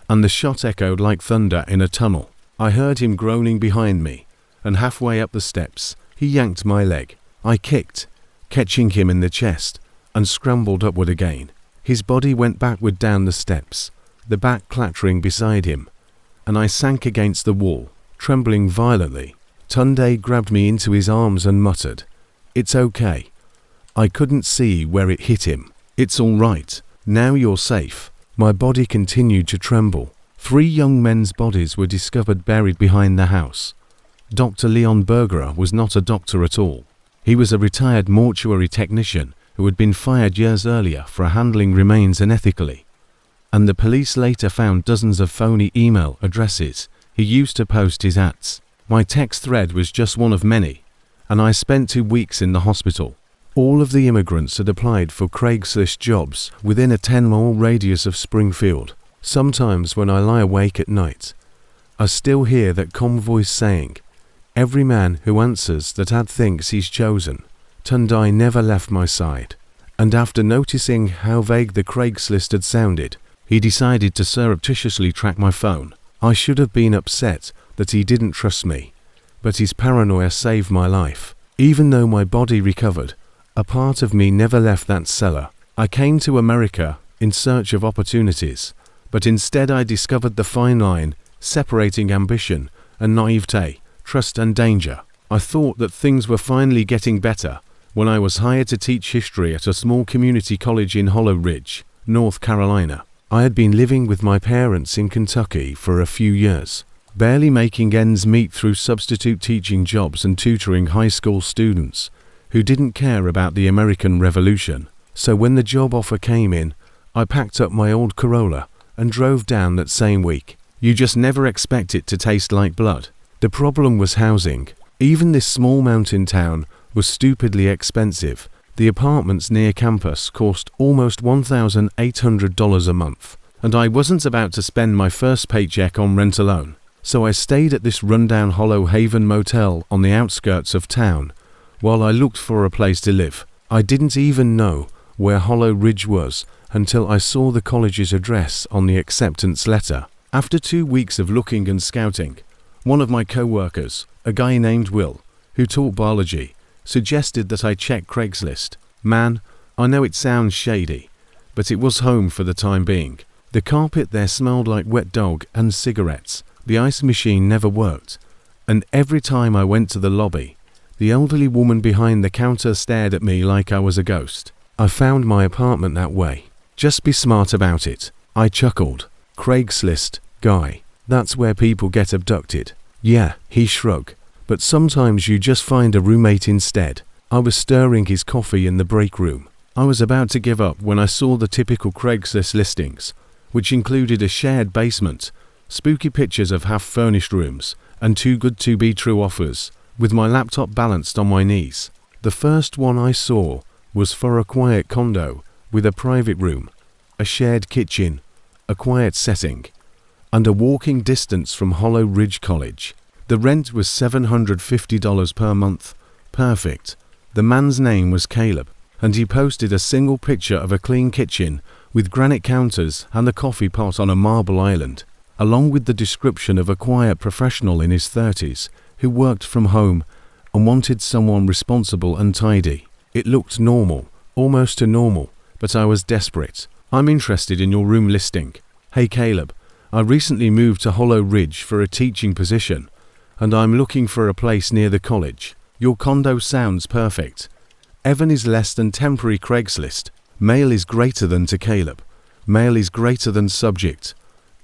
and the shot echoed like thunder in a tunnel. I heard him groaning behind me, and halfway up the steps, he yanked my leg. I kicked, catching him in the chest, and scrambled upward again. His body went backward down the steps, the bat clattering beside him, and I sank against the wall, trembling violently. Tunde grabbed me into his arms and muttered, "It's okay." I couldn't see where it hit him. "It's all right. Now you're safe." My body continued to tremble. 3 young men's bodies were discovered buried behind the house. Dr. Leon Bergerer was not a doctor at all. He was a retired mortuary technician who had been fired years earlier for handling remains unethically. And the police later found dozens of phony email addresses he used to post his ads. My text thread was just one of many, and I spent 2 weeks in the hospital. All of the immigrants had applied for Craigslist jobs within a 10-mile radius of Springfield. Sometimes when I lie awake at night, I still hear that calm voice saying, "Every man who answers that ad thinks he's chosen." Tundai never left my side, and after noticing how vague the Craigslist had sounded, he decided to surreptitiously track my phone. I should have been upset that he didn't trust me, but his paranoia saved my life. Even though my body recovered, a part of me never left that cellar. I came to America in search of opportunities, but instead I discovered the fine line separating ambition and naivete, trust and danger. I thought that things were finally getting better when I was hired to teach history at a small community college in Hollow Ridge, North Carolina. I had been living with my parents in Kentucky for a few years, barely making ends meet through substitute teaching jobs and tutoring high school students who didn't care about the American Revolution. So when the job offer came in, I packed up my old Corolla and drove down that same week. You just never expect it to taste like blood. The problem was housing. Even this small mountain town was stupidly expensive. The apartments near campus cost almost $1,800 a month, and I wasn't about to spend my first paycheck on rent alone. So I stayed at this rundown Hollow Haven motel on the outskirts of town while I looked for a place to live. I didn't even know where Hollow Ridge was until I saw the college's address on the acceptance letter. After 2 weeks of looking and scouting, one of my co-workers, a guy named Will, who taught biology, suggested that I check Craigslist. Man, I know it sounds shady, but it was home for the time being. The carpet there smelled like wet dog and cigarettes. The ice machine never worked, and every time I went to the lobby, the elderly woman behind the counter stared at me like I was a ghost. I found my apartment that way. Just be smart about it. I chuckled. Craigslist, guy. That's where people get abducted. Yeah, he shrugged. But sometimes you just find a roommate instead. I was stirring his coffee in the break room. I was about to give up when I saw the typical Craigslist listings, which included a shared basement, spooky pictures of half-furnished rooms, and too good to be true offers, with my laptop balanced on my knees. The first one I saw was for a quiet condo with a private room, a shared kitchen, a quiet setting, and a walking distance from Hollow Ridge College. The rent was $750 per month. Perfect. The man's name was Caleb, and he posted a single picture of a clean kitchen with granite counters and a coffee pot on a marble island, along with the description of a quiet professional in his 30s who worked from home and wanted someone responsible and tidy. It looked normal, almost too normal, but I was desperate. I'm interested in your room listing. Hey Caleb, I recently moved to Hollow Ridge for a teaching position, and I'm looking for a place near the college. Your condo sounds perfect. Evan is less than temporary Craigslist. Male is greater than to Caleb. Male is greater than subject.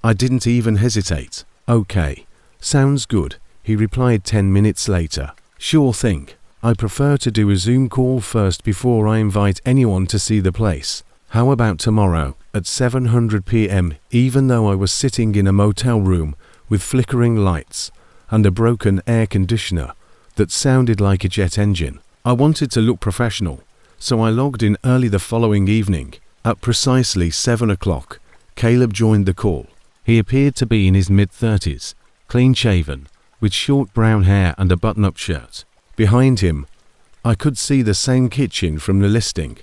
I didn't even hesitate. Okay, sounds good, he replied 10 minutes later. Sure thing. I prefer to do a Zoom call first before I invite anyone to see the place. How about tomorrow at 7:00 p.m. Even though I was sitting in a motel room with flickering lights and a broken air conditioner that sounded like a jet engine. I wanted to look professional, so I logged in early the following evening. At precisely 7 o'clock, Caleb joined the call. He appeared to be in his mid-30s, clean-shaven, with short brown hair and a button-up shirt. Behind him, I could see the same kitchen from the listing,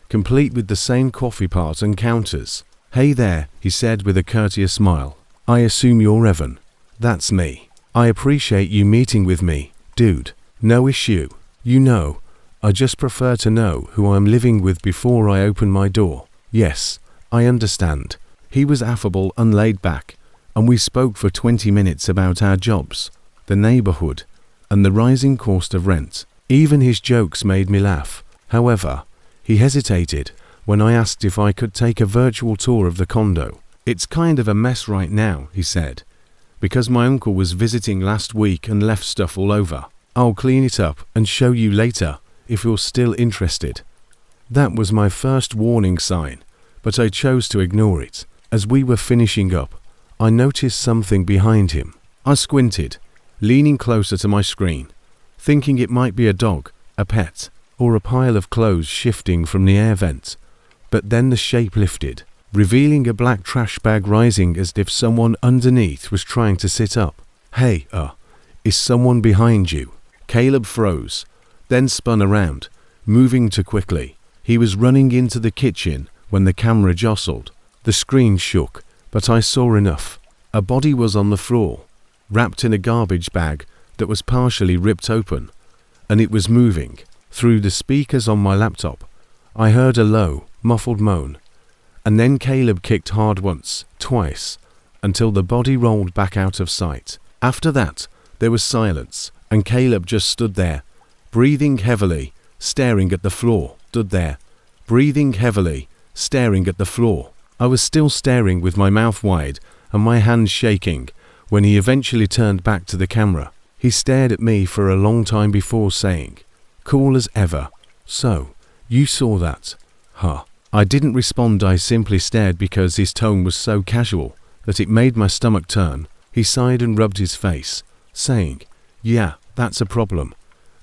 complete with the same coffee pot and counters. Hey there, he said with a courteous smile. I assume you're Evan. That's me. I appreciate you meeting with me, dude. No issue. You know, I just prefer to know who I'm living with before I open my door. Yes, I understand. He was affable and laid back, and we spoke for 20 minutes about our jobs, the neighborhood, and the rising cost of rent. Even his jokes made me laugh. However, he hesitated when I asked if I could take a virtual tour of the condo. It's kind of a mess right now, he said, because my uncle was visiting last week and left stuff all over. I'll clean it up and show you later if you're still interested. That was my first warning sign, but I chose to ignore it. As we were finishing up, I noticed something behind him. I squinted, leaning closer to my screen, thinking it might be a dog, a pet, or a pile of clothes shifting from the air vent. But then the shape lifted, revealing a black trash bag rising as if someone underneath was trying to sit up. Hey, is someone behind you? Caleb froze, then spun around, moving too quickly. He was running into the kitchen when the camera jostled. The screen shook, but I saw enough. A body was on the floor, wrapped in a garbage bag that was partially ripped open, and it was moving. Through the speakers on my laptop, I heard a low, muffled moan, and then Caleb kicked hard once, twice, until the body rolled back out of sight. After that, there was silence, and Caleb just stood there, breathing heavily, staring at the floor. Stood there, breathing heavily, staring at the floor. I was still staring with my mouth wide and my hands shaking when he eventually turned back to the camera. He stared at me for a long time before saying, "Cool as ever. So, you saw that, huh?" I didn't respond. I simply stared because his tone was so casual that it made my stomach turn. He sighed and rubbed his face, saying, "Yeah, that's a problem."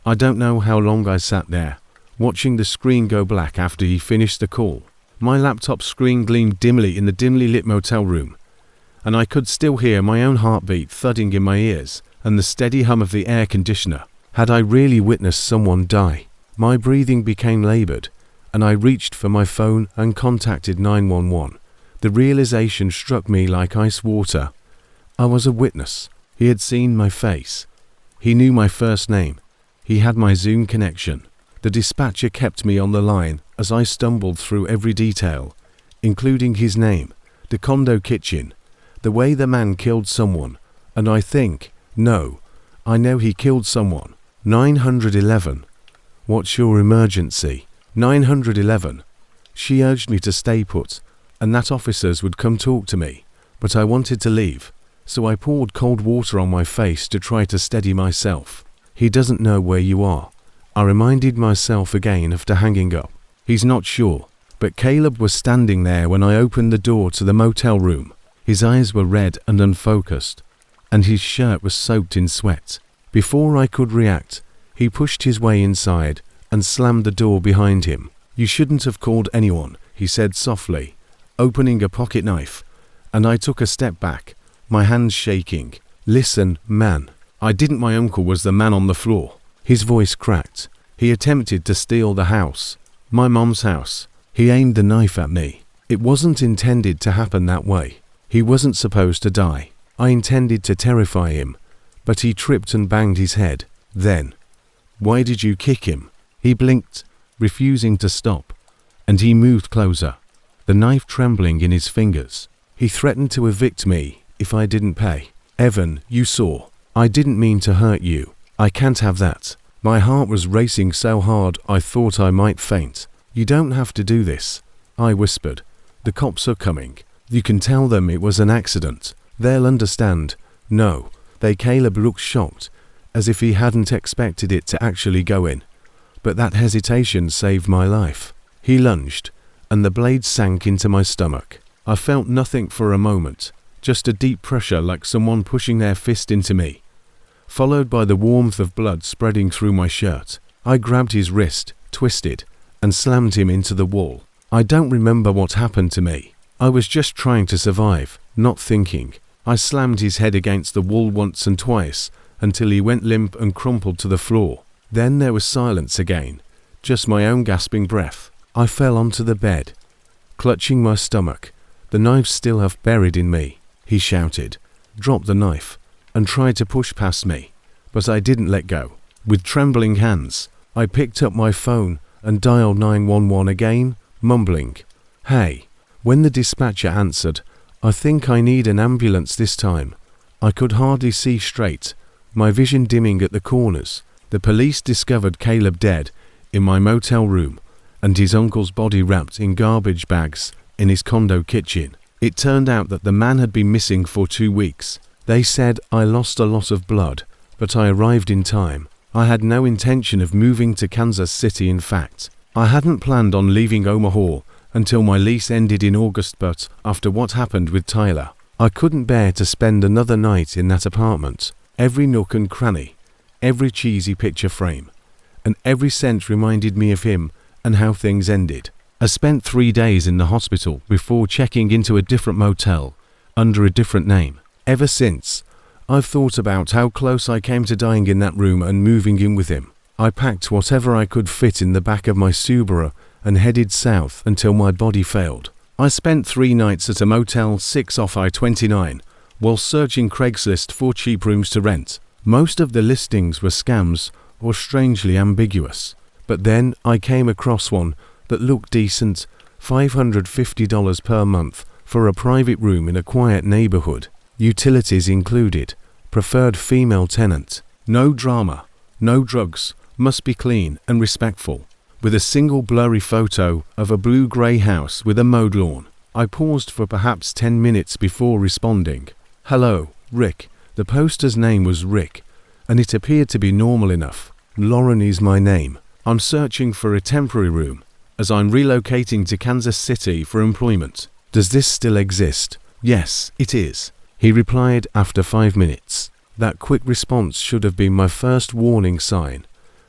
I don't know how long I sat there, watching the screen go black after he finished the call. My laptop screen gleamed dimly in the dimly lit motel room, and I could still hear my own heartbeat thudding in my ears and the steady hum of the air conditioner. Had I really witnessed someone die? My breathing became labored, and I reached for my phone and contacted 911. The realization struck me like ice water. I was a witness. He had seen my face. He knew my first name. He had my Zoom connection. The dispatcher kept me on the line as I stumbled through every detail, including his name, the condo kitchen, the way the man killed someone, and I know he killed someone. 911. What's your emergency? 911. She urged me to stay put, and that officers would come talk to me, but I wanted to leave, so I poured cold water on my face to try to steady myself. He doesn't know where you are, I reminded myself again after hanging up. He's not sure, but Caleb was standing there when I opened the door to the motel room. His eyes were red and unfocused, and his shirt was soaked in sweat. Before I could react, he pushed his way inside and slammed the door behind him. "You shouldn't have called anyone," he said softly, opening a pocket knife, and I took a step back, my hands shaking. "Listen, man, I didn't. My uncle was the man on the floor." His voice cracked. "He attempted to steal the house, my mom's house. He aimed the knife at me. It wasn't intended to happen that way. He wasn't supposed to die. I intended to terrify him, but he tripped and banged his head. Then, why did you kick him?" He blinked, refusing to stop, and he moved closer, the knife trembling in his fingers. "He threatened to evict me if I didn't pay. Evan, you saw. I didn't mean to hurt you. I can't have that." My heart was racing so hard I thought I might faint. "You don't have to do this," I whispered. "The cops are coming. You can tell them it was an accident. They'll understand." "No." Caleb looked shocked, as if he hadn't expected it to actually go in. But that hesitation saved my life. He lunged, and the blade sank into my stomach. I felt nothing for a moment, just a deep pressure like someone pushing their fist into me, followed by the warmth of blood spreading through my shirt. I grabbed his wrist, twisted, and slammed him into the wall. I don't remember what happened to me. I was just trying to survive, not thinking. I slammed his head against the wall once and twice, until he went limp and crumpled to the floor. Then there was silence again, just my own gasping breath. I fell onto the bed, clutching my stomach, the knife still half buried in me. He shouted, dropped the knife, and tried to push past me, but I didn't let go. With trembling hands, I picked up my phone and dialed 911 again, mumbling, "Hey." When the dispatcher answered, "I think I need an ambulance this time." I could hardly see straight, my vision dimming at the corners. The police discovered Caleb dead in my motel room, and his uncle's body wrapped in garbage bags in his condo kitchen. It turned out that the man had been missing for 2 weeks. They said I lost a lot of blood, but I arrived in time. I had no intention of moving to Kansas City. In fact, I hadn't planned on leaving Omaha until my lease ended in August, but after what happened with Tyler, I couldn't bear to spend another night in that apartment. Every nook and cranny, every cheesy picture frame, and every scent reminded me of him and how things ended. I spent 3 days in the hospital before checking into a different motel under a different name. Ever since, I've thought about how close I came to dying in that room and moving in with him. I packed whatever I could fit in the back of my Subaru and headed south until my body failed. I spent 3 nights at a Motel 6 off I-29 while searching Craigslist for cheap rooms to rent. Most of the listings were scams or strangely ambiguous, but then I came across one that looked decent, $550 per month for a private room in a quiet neighborhood. Utilities included, preferred female tenant, no drama, no drugs, must be clean and respectful, with a single blurry photo of a blue-grey house with a mowed lawn. I paused for perhaps 10 minutes before responding. Hello, Rick. The poster's name was Rick, and it appeared to be normal enough. Lauren is my name. I'm searching for a temporary room, as I'm relocating to Kansas City for employment. Does this still exist? Yes, it is, he replied after 5 minutes. That quick response should have been my first warning sign,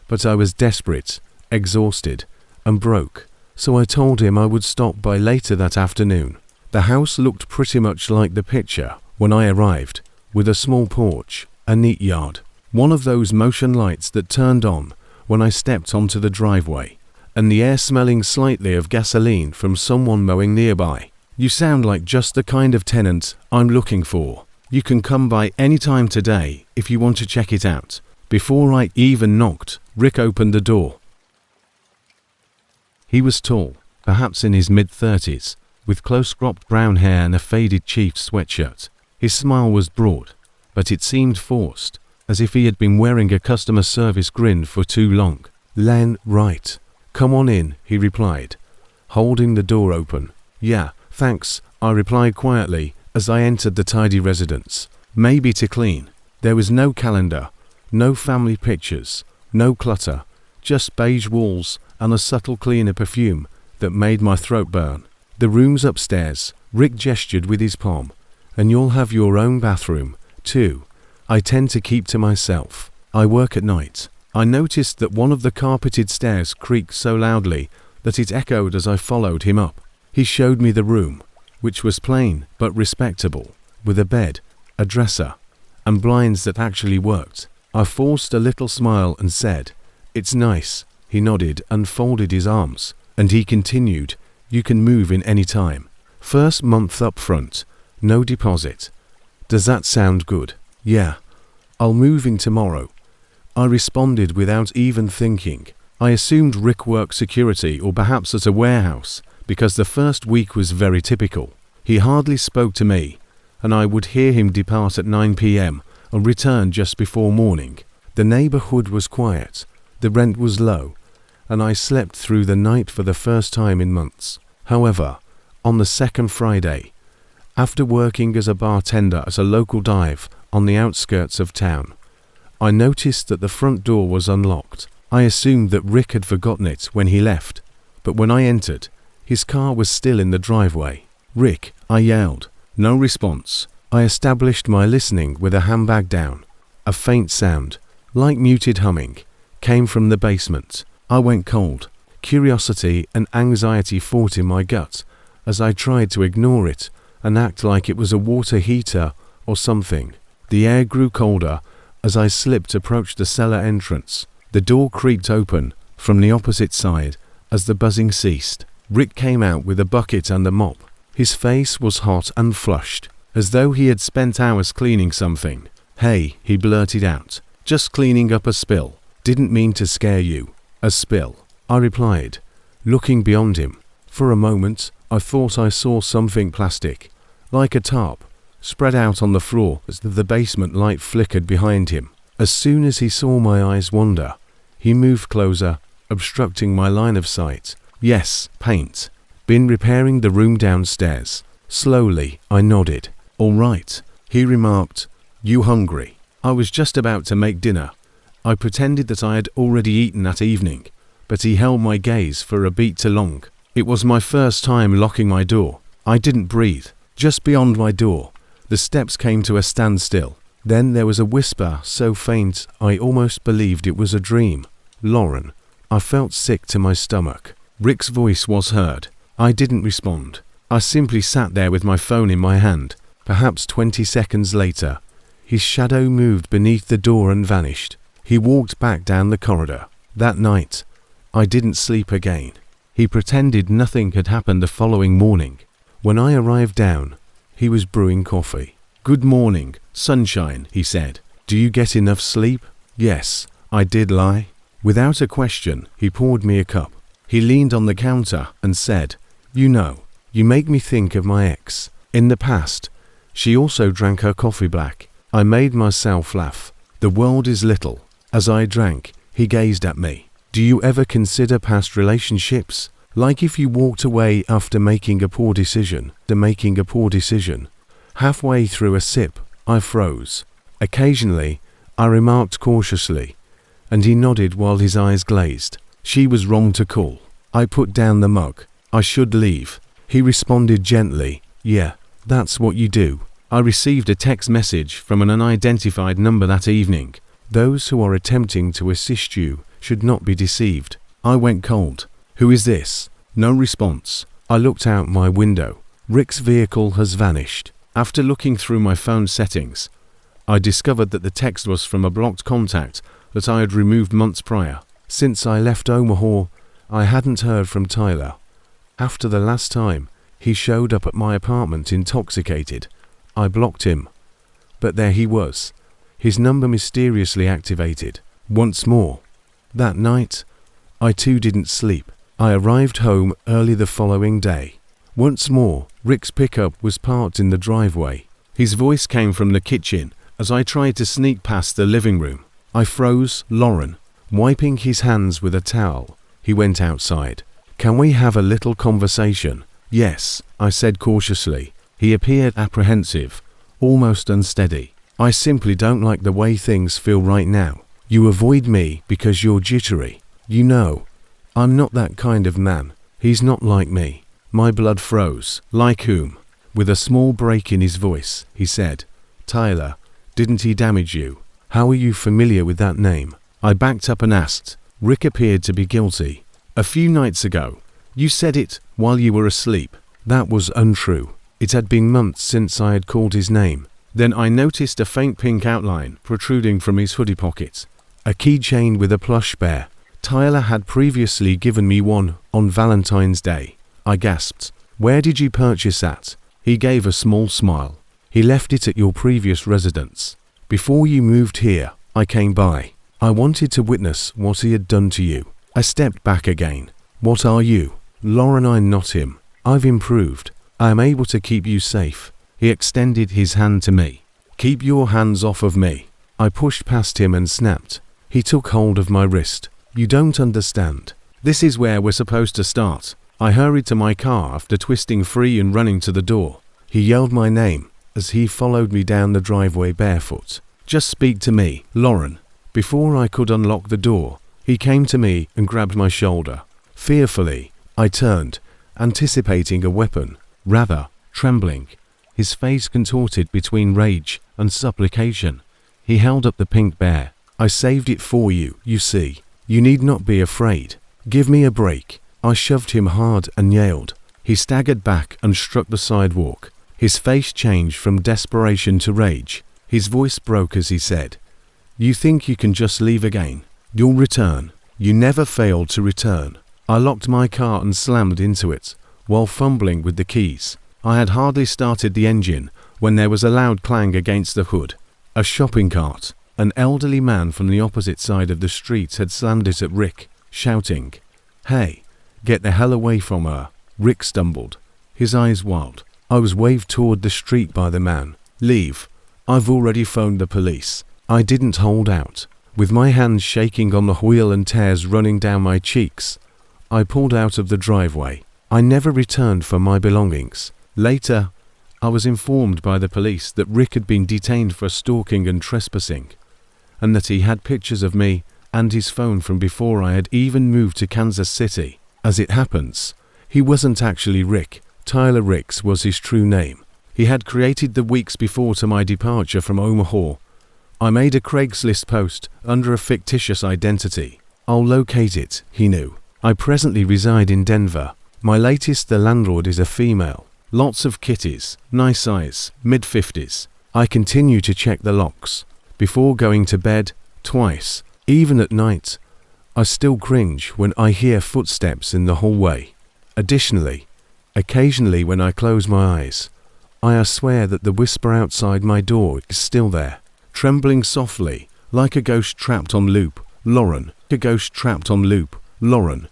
but I was desperate, exhausted, and broke, so I told him I would stop by later that afternoon. The house looked pretty much like the picture when I arrived, with a small porch, a neat yard, one of those motion lights that turned on when I stepped onto the driveway, and the air smelling slightly of gasoline from someone mowing nearby. You sound like just the kind of tenant I'm looking for. You can come by any time today if you want to check it out. Before I even knocked, Rick opened the door. He was tall, perhaps in his mid-30s, with close-cropped brown hair and a faded Chiefs sweatshirt. His smile was broad, but it seemed forced, as if he had been wearing a customer service grin for too long. Len, right. Come on in, he replied, holding the door open. Yeah, thanks, I replied quietly as I entered the tidy residence. Maybe to clean. There was no calendar, no family pictures, no clutter, just beige walls and a subtle cleaner perfume that made my throat burn. The room's upstairs, Rick gestured with his palm, and you'll have your own bathroom, too. I tend to keep to myself. I work at night. I noticed that one of the carpeted stairs creaked so loudly that it echoed as I followed him up. He showed me the room, which was plain but respectable, with a bed, a dresser, and blinds that actually worked. I forced a little smile and said, "It's nice." He nodded and folded his arms, and he continued, "You can move in any time. First month up front, no deposit. Does that sound good?" "Yeah, I'll move in tomorrow," I responded without even thinking. I assumed Rick worked security or perhaps at a warehouse, because the first week was very typical. He hardly spoke to me, and I would hear him depart at 9 p.m. and return just before morning. The neighborhood was quiet, the rent was low, and I slept through the night for the first time in months. However, on the second Friday, after working as a bartender at a local dive on the outskirts of town, I noticed that the front door was unlocked. I assumed that Rick had forgotten it when he left, but when I entered, his car was still in the driveway. "Rick," I yelled. No response. I established my listening with a handbag down. A faint sound, like muted humming, came from the basement. I went cold. Curiosity and anxiety fought in my gut as I tried to ignore it and act like it was a water heater or something. The air grew colder as I slipped approached the cellar entrance. The door creaked open from the opposite side as the buzzing ceased. Rick came out with a bucket and a mop. His face was hot and flushed, as though he had spent hours cleaning something. "Hey," he blurted out, "just cleaning up a spill. Didn't mean to scare you." "A spill," I replied, looking beyond him. For a moment, I thought I saw something plastic, like a tarp, spread out on the floor as the basement light flickered behind him. As soon as he saw my eyes wander, he moved closer, obstructing my line of sight. "Yes, paint. Been repairing the room downstairs." Slowly, I nodded. "All right," he remarked. "You hungry?" I was just about to make dinner. I pretended that I had already eaten that evening, but he held my gaze for a beat too long. It was my first time locking my door. I didn't breathe. Just beyond my door, the steps came to a standstill, Then there was a whisper so faint I almost believed it was a dream. "Lauren." I felt sick to my stomach. Rick's voice was heard. I didn't respond. I simply sat there with my phone in my hand. Perhaps 20 seconds later, his shadow moved beneath the door and vanished. He walked back down the corridor. That night, I didn't sleep again. He pretended nothing had happened the following morning. When I arrived down, he was brewing coffee. "Good morning, sunshine," he said. "Do you get enough sleep?" Yes, I did lie. Without a question, he poured me a cup. He leaned on the counter and said, "You know, you make me think of my ex. In the past, she also drank her coffee black." I made myself laugh. "The world is little." As I drank, he gazed at me. "Do you ever consider past relationships? Like if you walked away after making a poor decision, Halfway through a sip, I froze. Occasionally, I remarked cautiously, and he nodded while his eyes glazed. "She was wrong to call." I put down the mug. "I should leave." He responded gently, "Yeah, that's what you do." I received a text message from an unidentified number that evening. "Those who are attempting to assist you should not be deceived." I went cold. "Who is this?" No response. I looked out my window. Rick's vehicle has vanished. After looking through my phone settings, I discovered that the text was from a blocked contact that I had removed months prior. Since I left Omaha, I hadn't heard from Tyler. After the last time he showed up at my apartment intoxicated, I blocked him. But there he was, his number mysteriously activated. Once more. That night, I too didn't sleep. I arrived home early the following day. Once more, Rick's pickup was parked in the driveway. His voice came from the kitchen as I tried to sneak past the living room. I froze. "Lauren." Wiping his hands with a towel, he went outside. "Can we have a little conversation?" "Yes," I said cautiously. He appeared apprehensive, almost unsteady. "I simply don't like the way things feel right now. You avoid me because you're jittery. You know, I'm not that kind of man." He's not like me. My blood froze. "Like whom?" With a small break in his voice, he said, "Tyler. Didn't he damage you?" "How are you familiar with that name?" I backed up and asked. Rick appeared to be guilty. "A few nights ago. You said it while you were asleep." That was untrue. It had been months since I had called his name. Then I noticed a faint pink outline protruding from his hoodie pocket. A keychain with a plush bear. Tyler had previously given me one on Valentine's Day. I gasped. "Where did you purchase that?" He gave a small smile. "He left it at your previous residence. Before you moved here, I came by. I wanted to witness what he had done to you." I stepped back again. "What are you?" "Lauren, I'm not him. I've improved. I am able to keep you safe." He extended his hand to me. "Keep your hands off of me." I pushed past him and snapped. He took hold of my wrist. "You don't understand. This is where we're supposed to start." I hurried to my car after twisting free and running to the door. He yelled my name as he followed me down the driveway barefoot. "Just speak to me, Lauren." Before I could unlock the door, he came to me and grabbed my shoulder. Fearfully, I turned, anticipating a weapon, rather, trembling. His face contorted between rage and supplication. He held up the pink bear. "I saved it for you, you see. You need not be afraid. Give me a break." I shoved him hard and yelled. He staggered back and struck the sidewalk. His face changed from desperation to rage. His voice broke as he said, "You think you can just leave again? You'll return. You never failed to return." I locked my car and slammed into it, while fumbling with the keys. I had hardly started the engine when there was a loud clang against the hood. A shopping cart. An elderly man from the opposite side of the street had slammed it at Rick, shouting, "Hey, get the hell away from her." Rick stumbled, his eyes wild. I was waved toward the street by the man. "Leave. I've already phoned the police." I didn't hold out. With my hands shaking on the wheel and tears running down my cheeks, I pulled out of the driveway. I never returned for my belongings. Later, I was informed by the police that Rick had been detained for stalking and trespassing, and that he had pictures of me and his phone from before I had even moved to Kansas City. As it happens, he wasn't actually Rick. Tyler Ricks was his true name. He had created the weeks before to my departure from Omaha I made a Craigslist post under a fictitious identity. I'll locate it, he knew. I presently reside in Denver. My latest, the landlord is a female. Lots of kitties, nice size, mid-50s. I continue to check the locks before going to bed, twice. Even at night, I still cringe when I hear footsteps in the hallway. Additionally, occasionally when I close my eyes, I swear that the whisper outside my door is still there, trembling softly, like a ghost trapped on loop. Lauren, a ghost trapped on loop. Lauren.